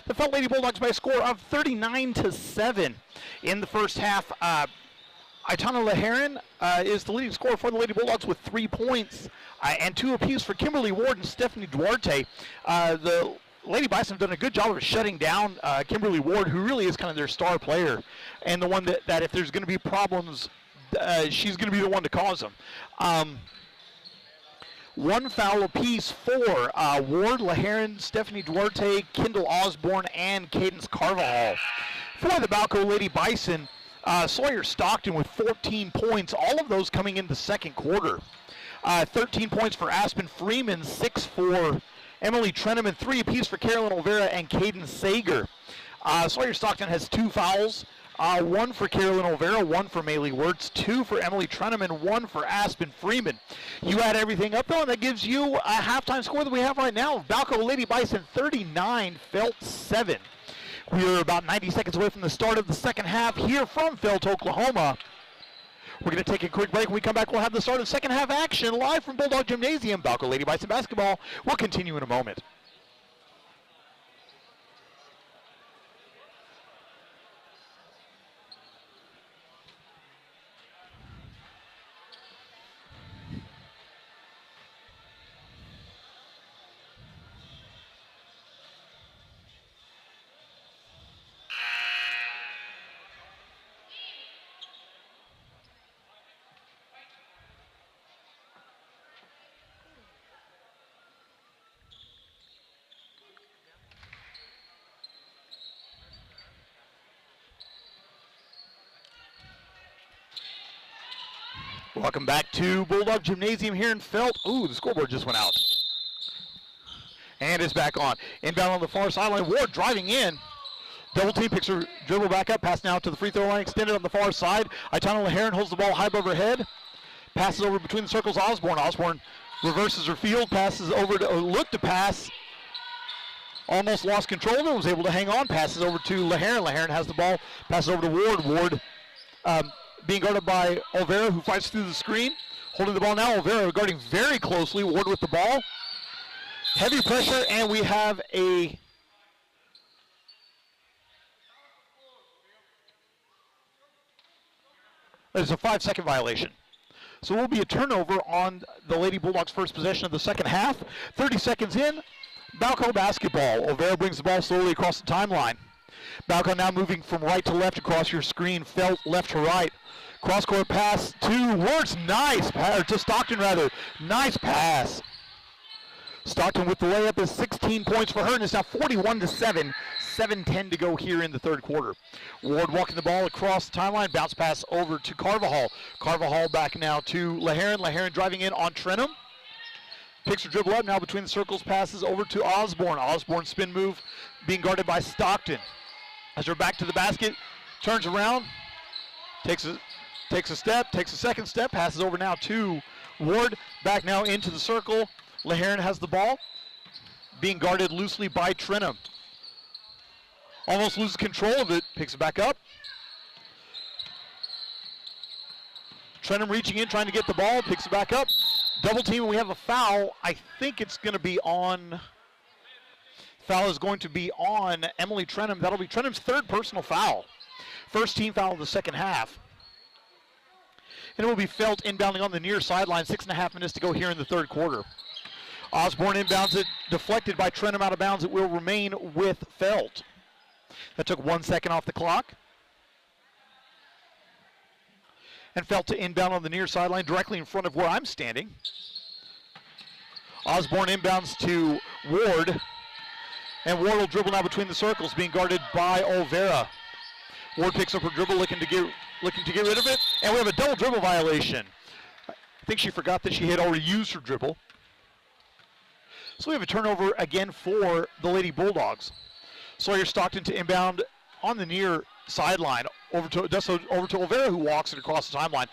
the Felt Lady Bulldogs by a score of 39-7 in the first half. Aitana Laharan is the leading scorer for the Lady Bulldogs with 3 points and 2 apiece for Kimberly Ward and Stephanie Duarte. The Lady Bison have done a good job of shutting down Kimberly Ward, who really is kind of their star player, and the one that if there's going to be problems, she's going to be the one to cause them. 1 foul apiece for Ward, Laharan, Stephanie Duarte, Kendall Osborne, and Cadence Carvajal. For the Balko Lady Bison, Sawyer Stockton with 14 points, all of those coming in the second quarter. 13 points for Aspen Freeman, 6 for Emily Trenham, and 3 apiece for Carolyn Olvera and Caden Sager. Sawyer Stockton has 2 fouls. 1 for Carolyn Olvera, 1 for Maylee Wirtz, 2 for Emily Trenham, and 1 for Aspen Freeman. You add everything up, though, and that gives you a halftime score that we have right now. Balko Lady Bison 39, Felt 7. We are about 90 seconds away from the start of the second half here from Felt, Oklahoma. We're going to take a quick break. When we come back, we'll have the start of second half action live from Bulldog Gymnasium. Balko Lady Bison basketball will continue in a moment. Welcome back to Bulldog Gymnasium here in Felt. Ooh, the scoreboard just went out. And it's back on. Inbound on the far sideline. Ward driving in. Double team picks her dribble back up. Pass now to the free throw line. Extended on the far side. Aitana Laharan holds the ball high above her head. Passes over between the circles. Osborne. Osborne reverses her field. Passes over to, looked to pass. Almost lost control of it. Was able to hang on. Passes over to Laharan. Laharan has the ball. Passes over to Ward. Ward being guarded by Olvera, who fights through the screen. Holding the ball now, Olvera guarding very closely. Ward with the ball. Heavy pressure, and we have a there's a 5-second violation. So it will be a turnover on the Lady Bulldogs' first possession of the second half. 30 seconds in, Balko basketball. Olvera brings the ball slowly across the timeline. Balko now moving from right to left across your screen. Felt left to right. Cross-court pass to Wirtz. Nice pass, to Stockton rather. Nice pass. Stockton with the layup is 16 points for her, and it's now 41-7. 7:10 to go here in the third quarter. Ward walking the ball across the timeline. Bounce pass over to Carvajal. Carvajal back now to Laharan. Laharan driving in on Trenham. Picks her dribble up now between the circles. Passes over to Osborne. Osborne spin move being guarded by Stockton. As her back to the basket, turns around, takes a step, takes a second step, passes over now to Ward. Back now into the circle. Laharan has the ball, being guarded loosely by Trenham. Almost loses control of it, picks it back up. Trenham reaching in, trying to get the ball, picks it back up. Double team, and we have a foul. I think it's going to be on. Foul is going to be on Emily Trenham. That'll be Trenham's 3rd personal foul. First team foul of the second half. And it will be Felt inbounding on the near sideline. 6.5 minutes to go here in the third quarter. Osborne inbounds it, deflected by Trenham out of bounds. It will remain with Felt. That took 1 second off the clock. And Felt to inbound on the near sideline, directly in front of where I'm standing. Osborne inbounds to Ward. And Ward will dribble now between the circles, being guarded by Olvera. Ward picks up her dribble, looking to get rid of it. And we have a double dribble violation. I think she forgot that she had already used her dribble. So we have a turnover again for the Lady Bulldogs. Sawyer Stockton to inbound on the near sideline. Over to Olvera, who walks it across the timeline.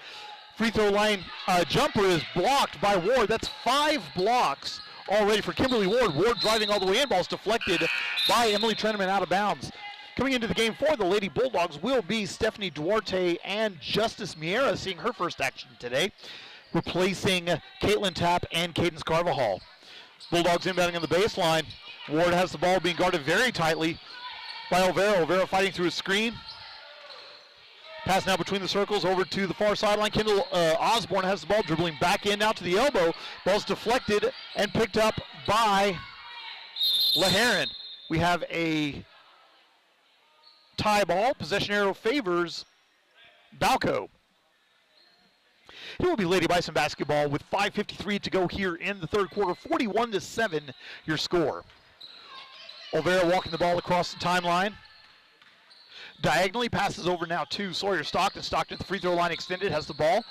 Free throw line jumper is blocked by Ward. That's 5 blocks already for Kimberly Ward. Ward driving all the way in. Ball's deflected by Emily Trenham and out of bounds. Coming into the game for the Lady Bulldogs will be Stephanie Duarte and Justice Miera, seeing her first action today, replacing Caitlin Tapp and Cadence Carvajal. Bulldogs inbounding on the baseline. Ward has the ball being guarded very tightly by Olvera. Olvera fighting through his screen. Pass now between the circles over to the far sideline. Kendall Osborne has the ball, dribbling back in now to the elbow. Ball's deflected and picked up by LaHeron. We have a tie ball. Possession arrow favors Balko. It will be Lady Bison basketball with 5:53 to go here in the third quarter. 41-7 your score. Olvera walking the ball across the timeline. Diagonally passes over now to Sawyer Stockton. Stockton at the free throw line extended, has the ball.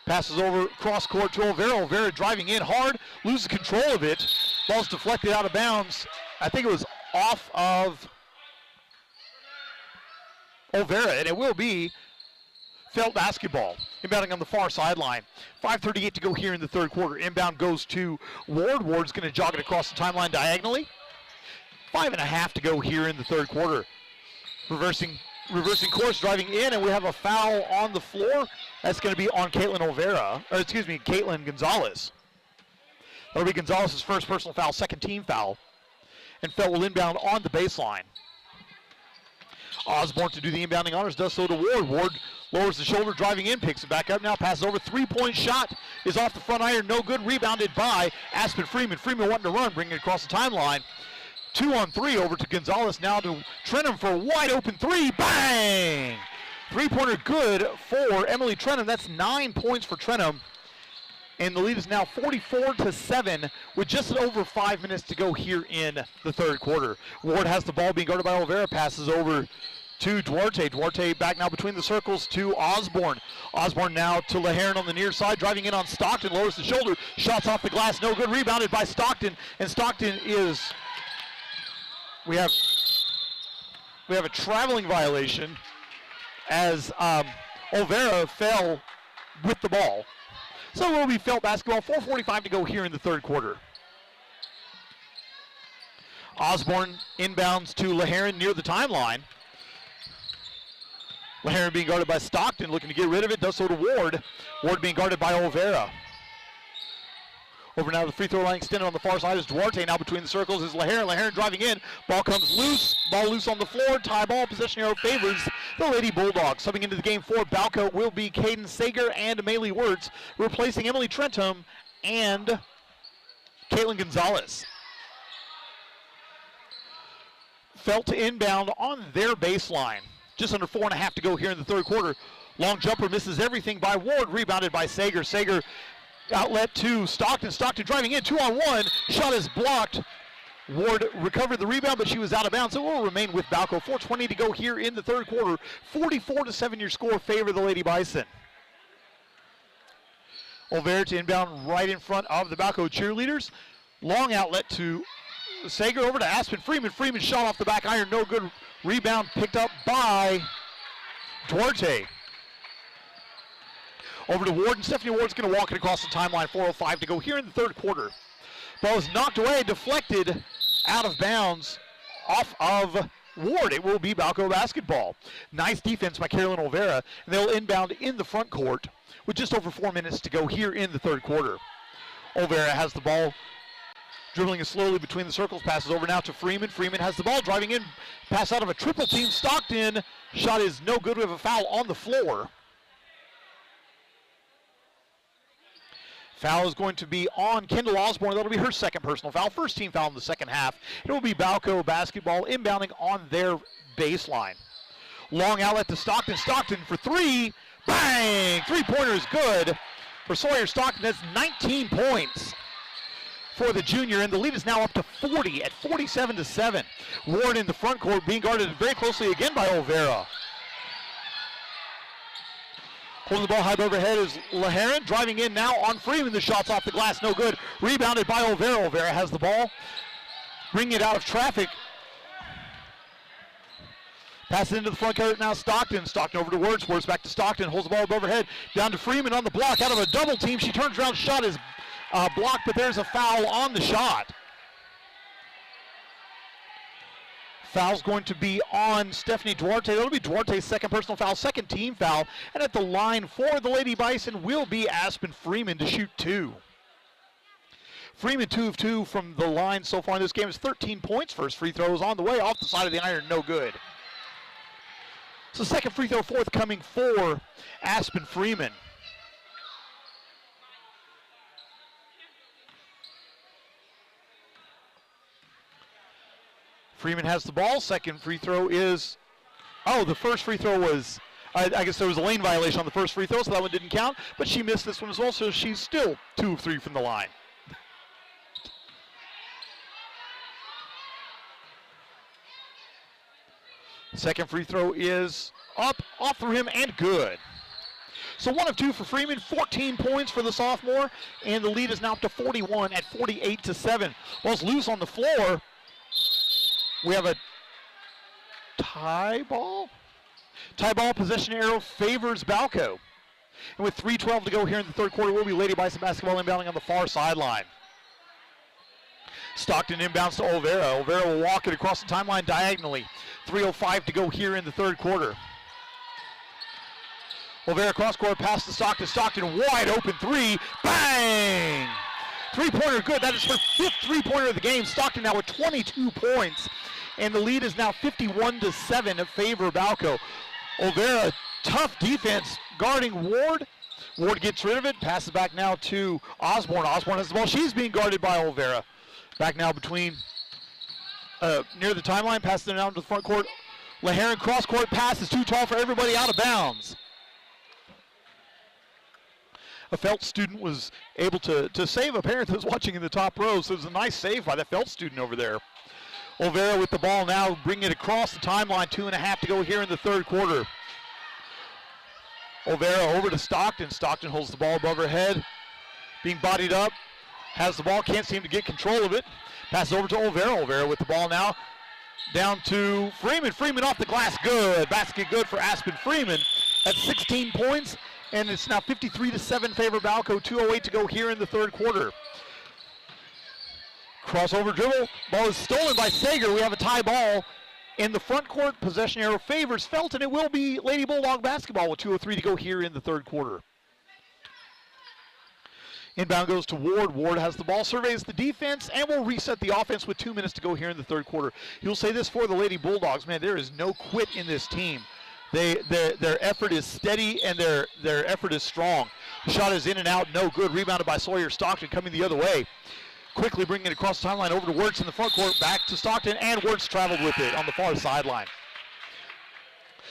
Passes over cross court to Olvera. Olvera driving in hard, loses control of it. Ball's deflected out of bounds. I think it was off of Olvera, and it will be Felt basketball. Inbounding on the far sideline. 5:38 to go here in the third quarter. Inbound goes to Ward. Ward's going to jog it across the timeline diagonally. 5.5 to go here in the third quarter. Reversing course, driving in, and we have a foul on the floor. That's going to be on Caitlin Gonzalez. That'll be Gonzalez's first personal foul, second team foul. And Felt will inbound on the baseline. Osborne to do the inbounding honors, does so to Ward. Ward lowers the shoulder, driving in, picks it back up now, passes over, three-point shot is off the front iron, no good, rebounded by Aspen Freeman. Freeman wanting to run, bringing it across the timeline. 2-on-3 over to Gonzalez, now to Trenum for a wide open three, bang! Three-pointer good for Emily Trenum, that's 9 points for Trenum. And the lead is now 44-7 with just over 5 minutes to go here in the third quarter. Ward has the ball being guarded by Olvera, passes over to Duarte. Duarte back now between the circles to Osborne. Osborne now to LaHeron on the near side, driving in on Stockton, lowers the shoulder, shots off the glass, no good, rebounded by Stockton, and Stockton is, we have a traveling violation as Olvera fell with the ball. So it will be Felt basketball, 4:45 to go here in the third quarter. Osborne inbounds to LaHeron near the timeline. LaHeron being guarded by Stockton, looking to get rid of it, does so to Ward. Ward being guarded by Olvera. Over now to the free throw line extended on the far side is Duarte. Now between the circles is LaHeron. LaHeron driving in. Ball comes loose. Ball loose on the floor. Tie ball. Possession arrow favors the Lady Bulldogs. Subbing into the game for Balko will be Caden Sager and Maylee Wirtz, replacing Emily Trentum and Caitlin Gonzalez. Felt to inbound on their baseline. Just under 4.5 to go here in the third quarter. Long jumper misses everything by Ward. Rebounded by Sager. Sager outlet to Stockton. Stockton driving in, 2-on-1. Shot is blocked. Ward recovered the rebound, but she was out of bounds. So it will remain with Balko. 4:20 to go here in the third quarter. 44-7 your score, favor the Lady Bison. Olvera to inbound right in front of the Balko cheerleaders. Long outlet to Sager, over to Aspen Freeman. Freeman shot off the back iron, no good. Rebound picked up by Duarte. Over to Ward, and Stephanie Ward's going to walk it across the timeline. 4:05 to go here in the third quarter. Ball is knocked away, deflected out of bounds off of Ward. It will be Balko basketball. Nice defense by Carolyn Olvera, and they'll inbound in the front court with just over 4 minutes to go here in the third quarter. Olvera has the ball, dribbling it slowly between the circles, passes over now to Freeman. Freeman has the ball, driving in, pass out of a triple team. Stockton, shot is no good. We have a foul on the floor. Foul is going to be on Kendall Osborne. That'll be her second personal foul. First team foul in the second half. It will be Balko basketball inbounding on their baseline. Long outlet to Stockton. Stockton for three. Bang! Three-pointer is good for Sawyer Stockton. That's 19 points for the junior, and the lead is now up to 40 at 47-7. Ward in the front court being guarded very closely again by Olvera. Holding the ball high overhead is LaHeron, driving in now on Freeman. The shot's off the glass, no good. Rebounded by Olvera. Olvera has the ball, bringing it out of traffic. Passes into the front court now, Stockton. Stockton over to Wirtz. Wirtz back to Stockton. Holds the ball above her head. Down to Freeman on the block. Out of a double team. She turns around. Shot is blocked, but there's a foul on the shot. Foul's going to be on Stephanie Duarte. That'll be Duarte's second personal foul, second team foul. And at the line for the Lady Bison will be Aspen Freeman to shoot two. Freeman 2 of 2 from the line so far in this game is 13 points. First free throw is on the way off the side of the iron, no good. So second free throw forthcoming for Aspen Freeman. Freeman has the ball. Second free throw is, the first free throw was, I guess there was a lane violation on the first free throw, so that one didn't count. But she missed this one as well, so she's still 2 of 3 from the line. Second free throw is up, off the rim, and good. So 1 of 2 for Freeman, 14 points for the sophomore, and the lead is now up to 41 at 48-7. Ball's loose on the floor. We have a tie ball. Tie ball, possession arrow favors Balko. And with 3:12 to go here in the third quarter, will be Lady Bison basketball inbounding on the far sideline. Stockton inbounds to Olvera. Olvera will walk it across the timeline diagonally. 3:05 to go here in the third quarter. Olvera cross court pass to Stockton. Stockton wide open 3. Bang! Three-pointer good. That is her 5th three-pointer of the game. Stockton now with 22 points. And the lead is now 51-7 in favor of Balko. Olvera, tough defense guarding Ward. Ward gets rid of it. Passes back now to Osborne. Osborne has the ball. She's being guarded by Olvera. Back now between, near the timeline. Passes it down to the front court. LaHeron cross court pass is too tall for everybody, out of bounds. A Felt student was able to save a parent that was watching in the top row, so it was a nice save by the Felt student over there. Olvera with the ball now, bringing it across the timeline, 2.5 to go here in the third quarter. Olvera over to Stockton. Stockton holds the ball above her head, being bodied up, has the ball, can't seem to get control of it. Passes over to Olvera. Olvera with the ball now, down to Freeman. Freeman off the glass, good. Basket good for Aspen Freeman. That's 16 points. And it's now 53-7 favor Balko. 2:08 to go here in the third quarter. Crossover dribble. Ball is stolen by Sager. We have a tie ball in the front court. Possession arrow favors Felton. It will be Lady Bulldog basketball with 2:03 to go here in the third quarter. Inbound goes to Ward. Ward has the ball, surveys the defense, and will reset the offense with 2 minutes to go here in the third quarter. You'll say this for the Lady Bulldogs. Man, there is no quit in this team. Their effort is steady and their effort is strong. The shot is in and out, no good. Rebounded by Sawyer. Stockton coming the other way. Quickly bringing it across the timeline over to Wirtz in the front court. Back to Stockton, and Wirtz traveled with it on the far sideline.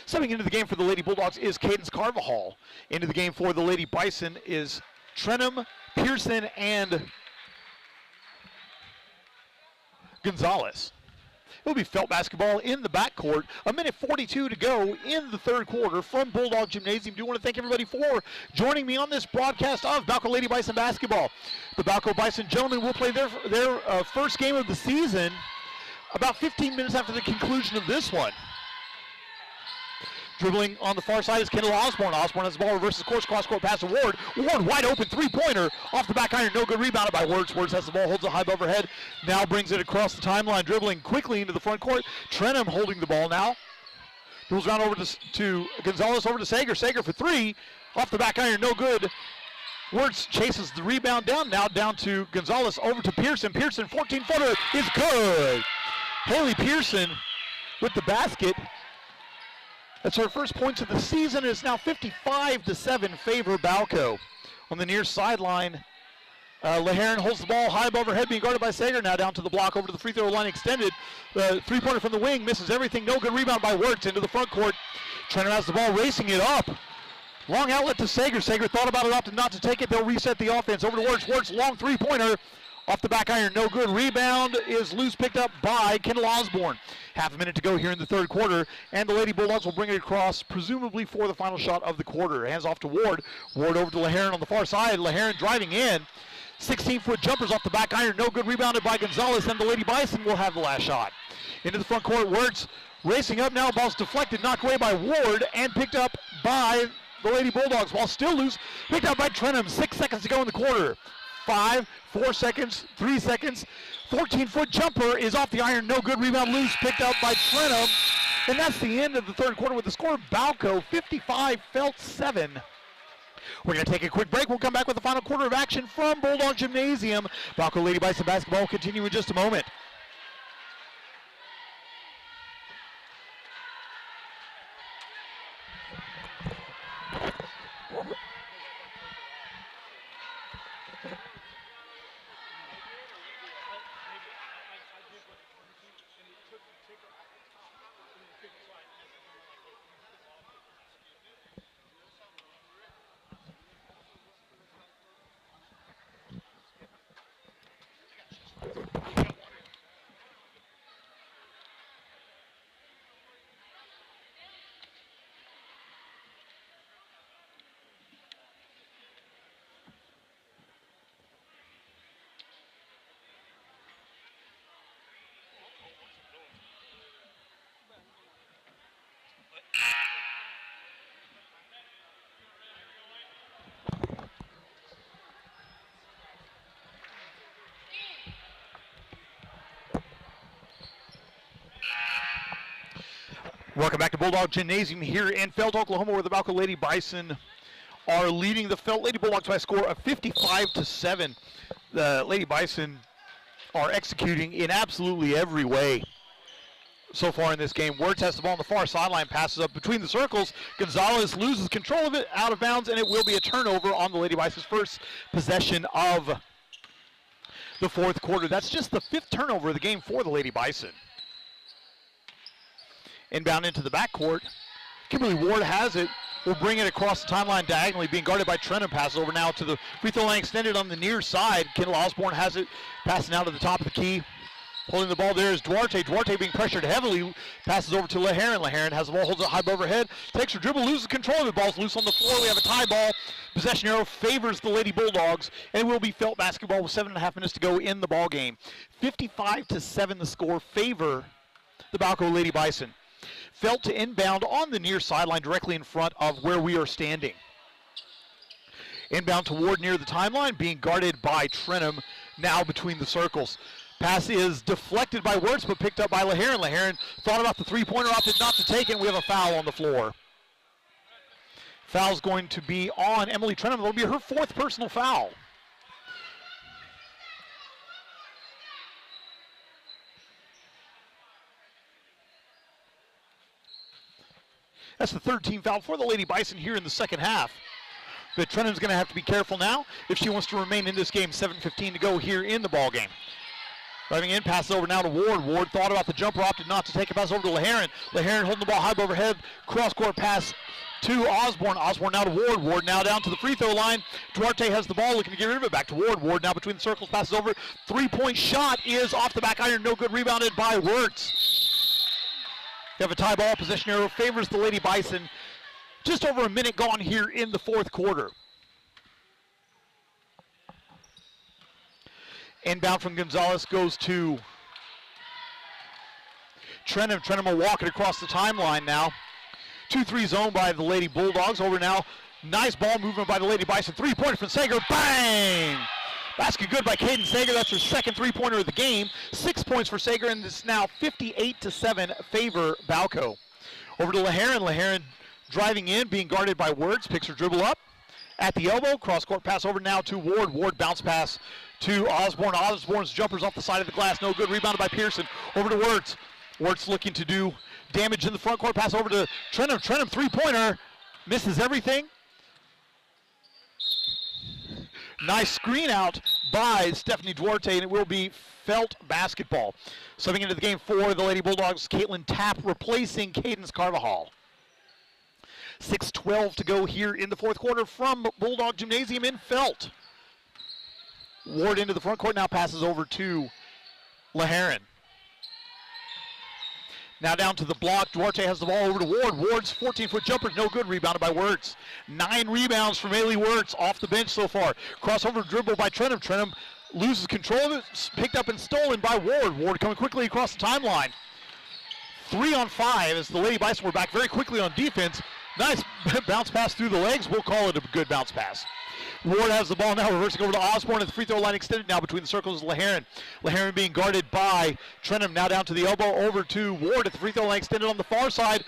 Stepping into the game for the Lady Bulldogs is Cadence Carvajal. Into the game for the Lady Bison is Trenum, Pearson, and Gonzalez. It'll be Felt basketball in the backcourt. 1:42 to go in the third quarter from Bulldog Gymnasium. Do want to thank everybody for joining me on this broadcast of Balko Lady Bison basketball. The Balko Bison gentlemen will play their first game of the season about 15 minutes after the conclusion of this one. Dribbling on the far side is Kendall Osborne. Osborne has the ball, reverses course, cross-court pass to Ward. Ward wide open three-pointer off the back iron. No good, rebounded by Wirtz. Wirtz has the ball, holds it high above her head. Now brings it across the timeline, dribbling quickly into the front court. Trenum holding the ball now. Dribbles around over to Gonzalez, over to Sager. Sager for 3. Off the back iron, no good. Wirtz chases the rebound down. Now down to Gonzalez, over to Pearson. Pearson, 14-footer is good. Haley Pearson with the basket. That's her first points of the season. It's now 55-7 favor Balko. On the near sideline, LaHeron holds the ball high above her head, being guarded by Sager. Now down to the block, over to the free throw line extended. Three-pointer from the wing, misses everything. No good, rebound by Wirtz into the front court. Trenum has the ball, racing it up. Long outlet to Sager. Sager thought about it, opted not to take it. They'll reset the offense. Over to Wirtz. Wirtz, long three-pointer. Off the back iron, no good. Rebound is loose, picked up by Kendall Osborne. Half a minute to go here in the third quarter, and the Lady Bulldogs will bring it across, presumably for the final shot of the quarter. Hands off to Ward. Ward over to LaHeron on the far side. LaHeron driving in. 16-foot jumpers off the back iron, no good. Rebounded by Gonzalez, and the Lady Bison will have the last shot. Into the front court, Wirtz racing up now. Ball's deflected, knocked away by Ward, and picked up by the Lady Bulldogs. Ball still loose, picked up by Trenum. 6 seconds to go in the quarter. 5, 4 seconds, 3 seconds. 14-foot jumper is off the iron, no good. Rebound loose, picked up by Trenum. And that's the end of the third quarter with the score of Balko 55, Felt 7. We're going to take a quick break. We'll come back with the final quarter of action from Bulldog Gymnasium. Balko Lady Bison basketball will continue in just a moment. Welcome back to Bulldog Gymnasium here in Felt, Oklahoma, where the Balko Lady Bison are leading the Felt Lady Bulldogs by a score of 55-7. The Lady Bison are executing in absolutely every way so far in this game. Wirtz has the ball on the far sideline, passes up between the circles. Gonzalez loses control of it, out of bounds, and it will be a turnover on the Lady Bison's first possession of the fourth quarter. That's just the 5th turnover of the game for the Lady Bison. Inbound into the backcourt. Kimberly Ward has it. Will bring it across the timeline diagonally, being guarded by Trenton. Passes over now to the free throw line extended on the near side. Kendall Osborne has it, passing out to the top of the key. Holding the ball there is Duarte. Duarte being pressured heavily. Passes over to LaHeron. LaHeron has the ball, holds it high overhead. Takes her dribble, loses control of it. Ball's loose on the floor. We have a tie ball. Possession arrow favors the Lady Bulldogs, and it will be Felt basketball with 7.5 minutes to go in the ball game. 55-7 the score, favor the Balko Lady Bison. Felt to inbound on the near sideline directly in front of where we are standing. Inbound toward near the timeline, being guarded by Trenham, now between the circles. Pass is deflected by Wirtz, but picked up by LaHeron. LaHeron thought about the three-pointer, opted not to take it, and we have a foul on the floor. Foul's going to be on Emily Trenham. It'll be her 4th personal foul. That's the 3rd team foul for the Lady Bison here in the second half. But Trenham's going to have to be careful now if she wants to remain in this game. 7:15 to go here in the ball game. Driving in, passes over now to Ward. Ward thought about the jumper, opted not to take it. Pass over to LaHeron. LaHeron holding the ball high overhead. Cross-court pass to Osborne. Osborne now to Ward. Ward now down to the free throw line. Duarte has the ball, looking to get rid of it. Back to Ward. Ward now between the circles, passes over. 3-point shot is off the back iron. No good, rebounded by Wirtz. We have a tie ball. Possession arrow favors the Lady Bison. Just over a minute gone here in the fourth quarter. Inbound from Gonzalez goes to Trenham. Trenham will walk it across the timeline now. 2-3 zone by the Lady Bulldogs. Over now. Nice ball movement by the Lady Bison. 3-pointer from Sager. Bang! Basket good by Caden Sager. That's her 2nd 3-pointer of the game. 6 points for Sager, and it's now 58-7 favor Balko. Over to LaHeron. LaHeron driving in, being guarded by Wirtz. Picks her dribble up at the elbow. Cross-court pass over now to Ward. Ward bounce pass to Osborne. Osborne's jumper's off the side of the glass. No good. Rebounded by Pearson. Over to Wirtz. Wirtz looking to do damage in the front court. Pass over to Trenham. Trenham 3-pointer. Misses everything. Nice screen out by Stephanie Duarte, and it will be Felt basketball. Subbing into the game for the Lady Bulldogs, Caitlin Tapp replacing Cadence Carvajal. 6:12 to go here in the fourth quarter from Bulldog Gymnasium in Felt. Ward into the front court, now passes over to LaHeron. Now down to the block. Duarte has the ball over to Ward. Ward's 14-foot jumper, no good. Rebounded by Wirtz. 9 rebounds from Ailey Wirtz off the bench so far. Crossover dribble by Trenham. Trenham loses control of it. Picked up and stolen by Ward. Ward coming quickly across the timeline. 3 on 5 as the Lady Bison were back very quickly on defense. Nice bounce pass through the legs. We'll call it a good bounce pass. Ward has the ball now, reversing over to Osborne at the free throw line, extended now between the circles is LaHeron. LaHeron being guarded by Trenham, now down to the elbow, over to Ward at the free throw line, extended on the far side.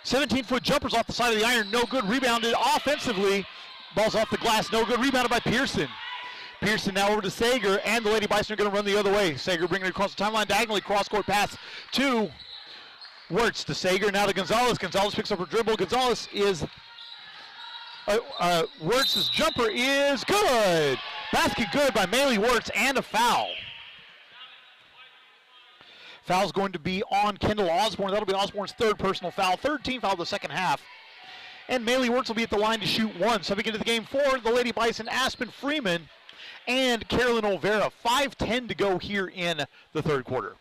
17-foot jumpers off the side of the iron, no good, rebounded offensively Ball's off the glass, no good. Rebounded by Pearson. Pearson now over to Sager, and the Lady Bison are going to run the other way. Sager bringing it across the timeline, diagonally cross-court pass to Wirtz to Sager, now to Gonzalez. Gonzalez picks up her dribble. Gonzalez is, Wirtz's jumper is good. Basket good by Maylee Wirtz, and a foul. Foul's going to be on Kendall Osborne. That'll be Osborne's third personal foul, third team foul of the second half. And Maylee Wirtz will be at the line to shoot one. Subbing into the game for the Lady Bison, Aspen Freeman and Carolyn Olvera. 5:10 to go here in the third quarter.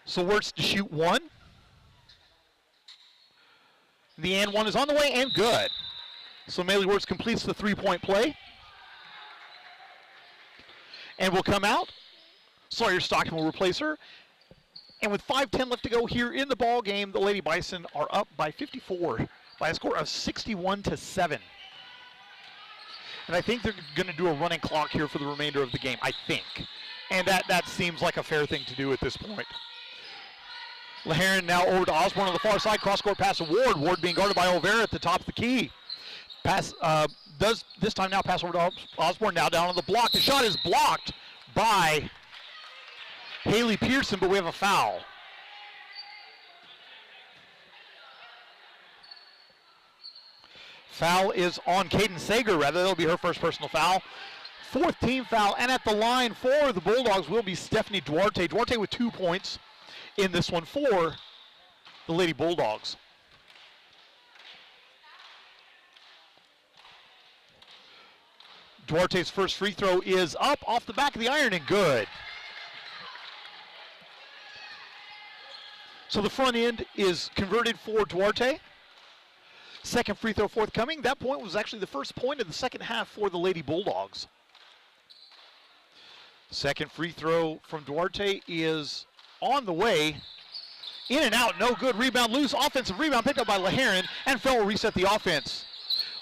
So Wirtz to shoot one. The and one is on the way and good. So Maylee Wirtz completes the three-point play. And will come out. Sawyer Stockton will replace her. And with 5:10 left to go here in the ball game, the Lady Bison are up by 54 by a score of 61-7. And I think they're going to do a running clock here for the remainder of the game, I think. And that seems like a fair thing to do at this point. Laharan now over to Osborne on the far side. Cross-court pass to Ward. Ward being guarded by Olvera at the top of the key. Pass does this time now pass over to Osborne, now down on the block. The shot is blocked by Haley Pearson, but we have a foul. Foul is on Kaden Sager, rather. That'll be her first personal foul. Fourth team foul, and at the line for the Bulldogs will be Stephanie Duarte. Duarte with 2 points in this one for the Lady Bulldogs. Duarte's first free throw is up off the back of the iron and good. So the front end is converted for Duarte. Second free throw forthcoming. That point was actually the first point of the second half for the Lady Bulldogs. Second free throw from Duarte is on the way. In and out, no good. Rebound loose. Offensive rebound picked up by Laharan, and Fell will reset the offense.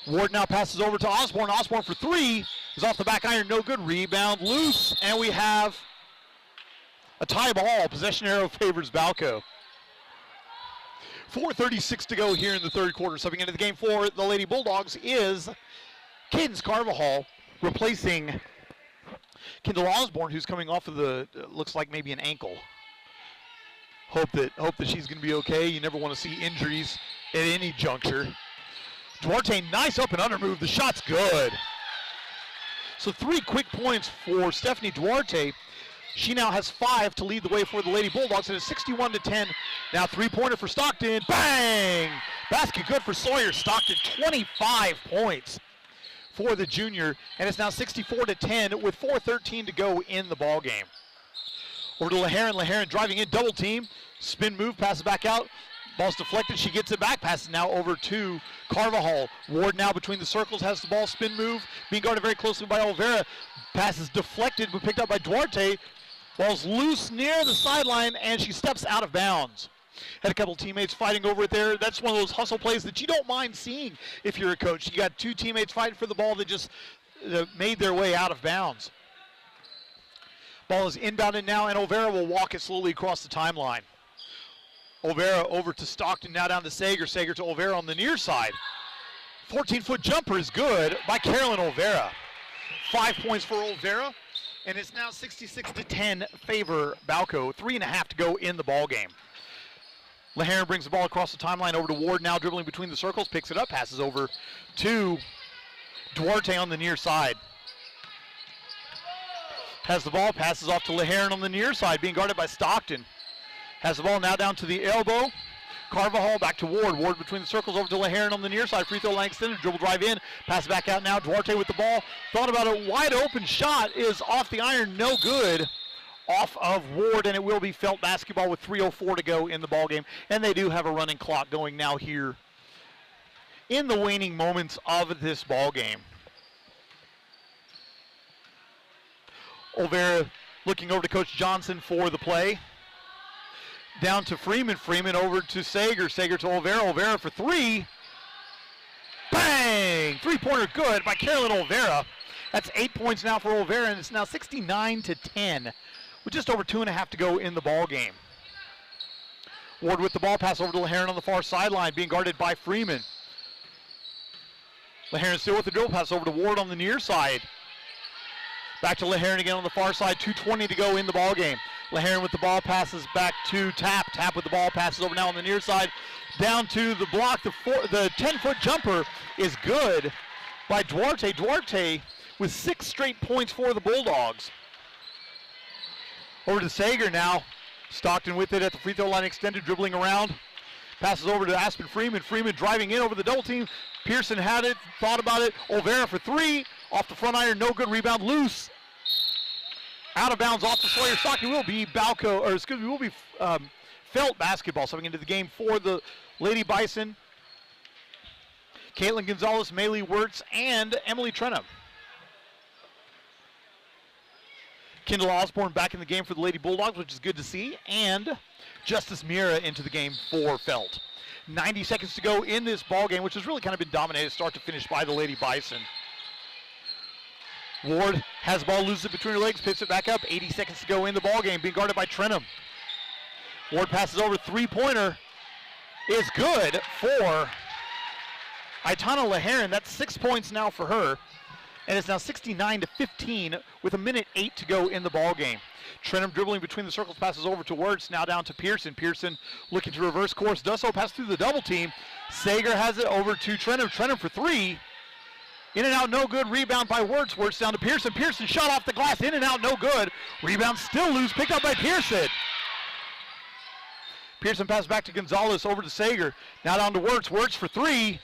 Ward now passes over to Osborne. Osborne for three is off the back iron, no good. Rebound loose, and we have a tie ball. Possession arrow favors Balko. 4:36 to go here in the third quarter. Subbing into the game for the Lady Bulldogs is Cadence Carvajal, replacing Kendall Osborne, who's coming off of the looks like maybe an ankle. Hope that she's going to be okay. You never want to see injuries at any juncture. Duarte, nice up and under move. The shot's good. So 3 quick points for Stephanie Duarte. She now has 5 to lead the way for the Lady Bulldogs. It is 61-10. Now three-pointer for Stockton. Bang! Basket good for Sawyer Stockton. 25 points for the junior. And it's now 64-10 with 4:13 to go in the ball game. Over to Laharan. Laharan driving in, double team. Spin move, passes back out. Ball's deflected. She gets it back. Passes now over to Carvajal. Ward now between the circles, has the ball. Spin move, being guarded very closely by Olvera. Passes deflected, but picked up by Duarte. Ball's loose near the sideline, and she steps out of bounds. Had a couple teammates fighting over it there. That's one of those hustle plays that you don't mind seeing if you're a coach. You got 2 teammates fighting for the ball that just made their way out of bounds. Ball is inbounded now, and Olvera will walk it slowly across the timeline. Olvera over to Stockton, now down to Sager. Sager to Olvera on the near side. 14-foot jumper is good by Carolyn Olvera. 5 points for Olvera, and it's now 66-10 favor Balko. 3.5 to go in the ball game. Laharan brings the ball across the timeline over to Ward, now dribbling between the circles, picks it up, passes over to Duarte on the near side. Has the ball, passes off to Laharan on the near side, being guarded by Stockton. Has the ball now down to the elbow. Carvajal back to Ward. Ward between the circles over to Laharan on the near side. Free throw line extended. Dribble drive in. Pass back out now. Duarte with the ball. Thought about a wide open shot. Is off the iron. No good. Off of Ward, and it will be Felt basketball with 3:04 to go in the ball game. And they do have a running clock going now here in the waning moments of this ball game. Olvera looking over to Coach Johnson for the play. Down to Freeman. Freeman over to Sager. Sager to Olvera. Olvera for three. Bang! Three-pointer good by Carolyn Olvera. That's 8 points now for Olvera, and it's now 69-10 with just over 2.5 to go in the ball game. Ward with the ball, pass over to Laharan on the far sideline, being guarded by Freeman. Laharan still with the dribble, pass over to Ward on the near side. Back to Laharan again on the far side, 2:20 to go in the ball game. Laharan with the ball, passes back to Tap. Tap with the ball, passes over now on the near side. Down to the block, the 10-foot jumper is good by Duarte. Duarte with 6 straight points for the Bulldogs. Over to Sager now. Stockton with it at the free throw line, extended, dribbling around. Passes over to Aspen Freeman. Freeman driving in over the double team. Pearson had it, thought about it. Olvera for 3. Off the front iron, no good. Rebound loose. Out of bounds off the Sawyer Stockton. Will be Felt basketball coming into the game for the Lady Bison. Caitlin Gonzalez, Maylee Wirtz, and Emily Trenum. Kendall Osborne back in the game for the Lady Bulldogs, which is good to see, and Justice Mira into the game for Felt. 90 seconds to go in this ball game, which has really kind of been dominated start to finish by the Lady Bison. Ward has the ball, loses it between her legs, picks it back up. 80 seconds to go in the ball game, being guarded by Trenum. Ward passes over, 3-pointer is good for Aitana Laharan. That's 6 points now for her. And it's now 69-15 with 1:08 to go in the ball game. Trenum dribbling between the circles, passes over to Wirtz, now down to Pearson. Pearson looking to reverse course, does so, pass through the double team. Sager has it over to Trenum. Trenum for 3. In and out, no good. Rebound by Wirtz. Wirtz down to Pearson. Pearson shot off the glass. In and out, no good. Rebound still loose. Picked up by Pearson. Pearson passes back to Gonzalez, over to Sager. Now down to Wirtz. Wirtz for 3.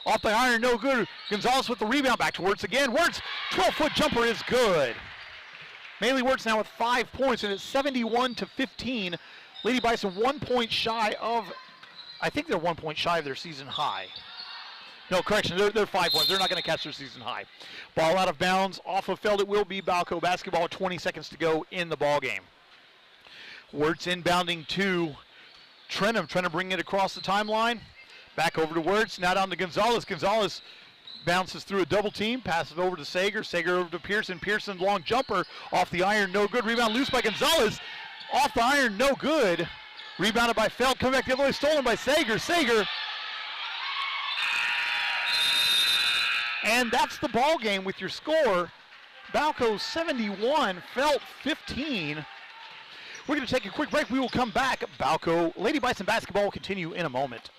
Off the iron, no good. Gonzalez with the rebound. Back to Wirtz again. Wirtz, 12-foot jumper is good. Maylee Wirtz now with 5 points, and it's 71-15. Lady Bison 1 point shy of, I think they're 1 point shy of their season high. No, correction, they're 5 points. They're not going to catch their season high. Ball out of bounds, off of Feld. It will be Balko basketball with 20 seconds to go in the ball game. Wirtz inbounding to Trenum. Trenum bringing it across the timeline. Back over to Wirtz, now down to Gonzalez. Gonzalez bounces through a double team, passes over to Sager. Sager over to Pearson. Pearson, long jumper, off the iron, no good. Rebound loose by Gonzalez. Off the iron, no good. Rebounded by Feld, coming back the other way, stolen by Sager. Sager. And that's the ball game with your score. Balko 71, Felt 15. We're going to take a quick break. We will come back. Balko Lady Bison basketball will continue in a moment.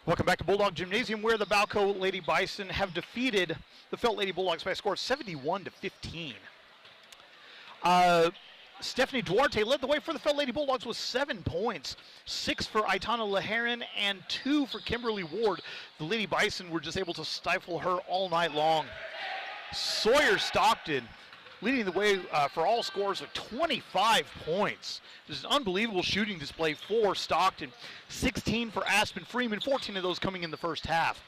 Welcome back to Bulldog Gymnasium, where the Balko Lady Bison have defeated the Felt Lady Bulldogs by a score of 71-15. Stephanie Duarte led the way for the Felt Lady Bulldogs with 7 points, 6 for Aitana Laharan and 2 for Kimberly Ward. The Lady Bison were just able to stifle her all night long. Sawyer Stockton leading the way for all scores with 25 points. This is an unbelievable shooting display for Stockton. 16 for Aspen Freeman, 14 of those coming in the first half.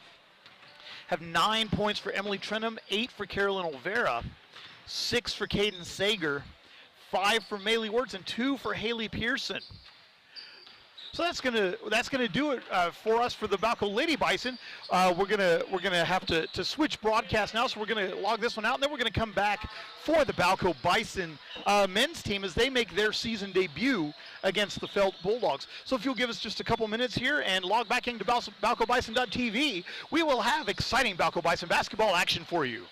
Have 9 points for Emily Trenum, 8 for Carolyn Olvera, 6 for Caden Sager, 5 for Maylee Wirtz, and 2 for Haley Pearson. So that's gonna do it for us for the Balko Lady Bison. We're gonna have to switch broadcast now, so we're gonna log this one out, and then we're gonna come back for the Balko Bison men's team as they make their season debut against the Felt Bulldogs. So if you'll give us just a couple minutes here and log back into BalkoBison.tv, we will have exciting Balko Bison basketball action for you.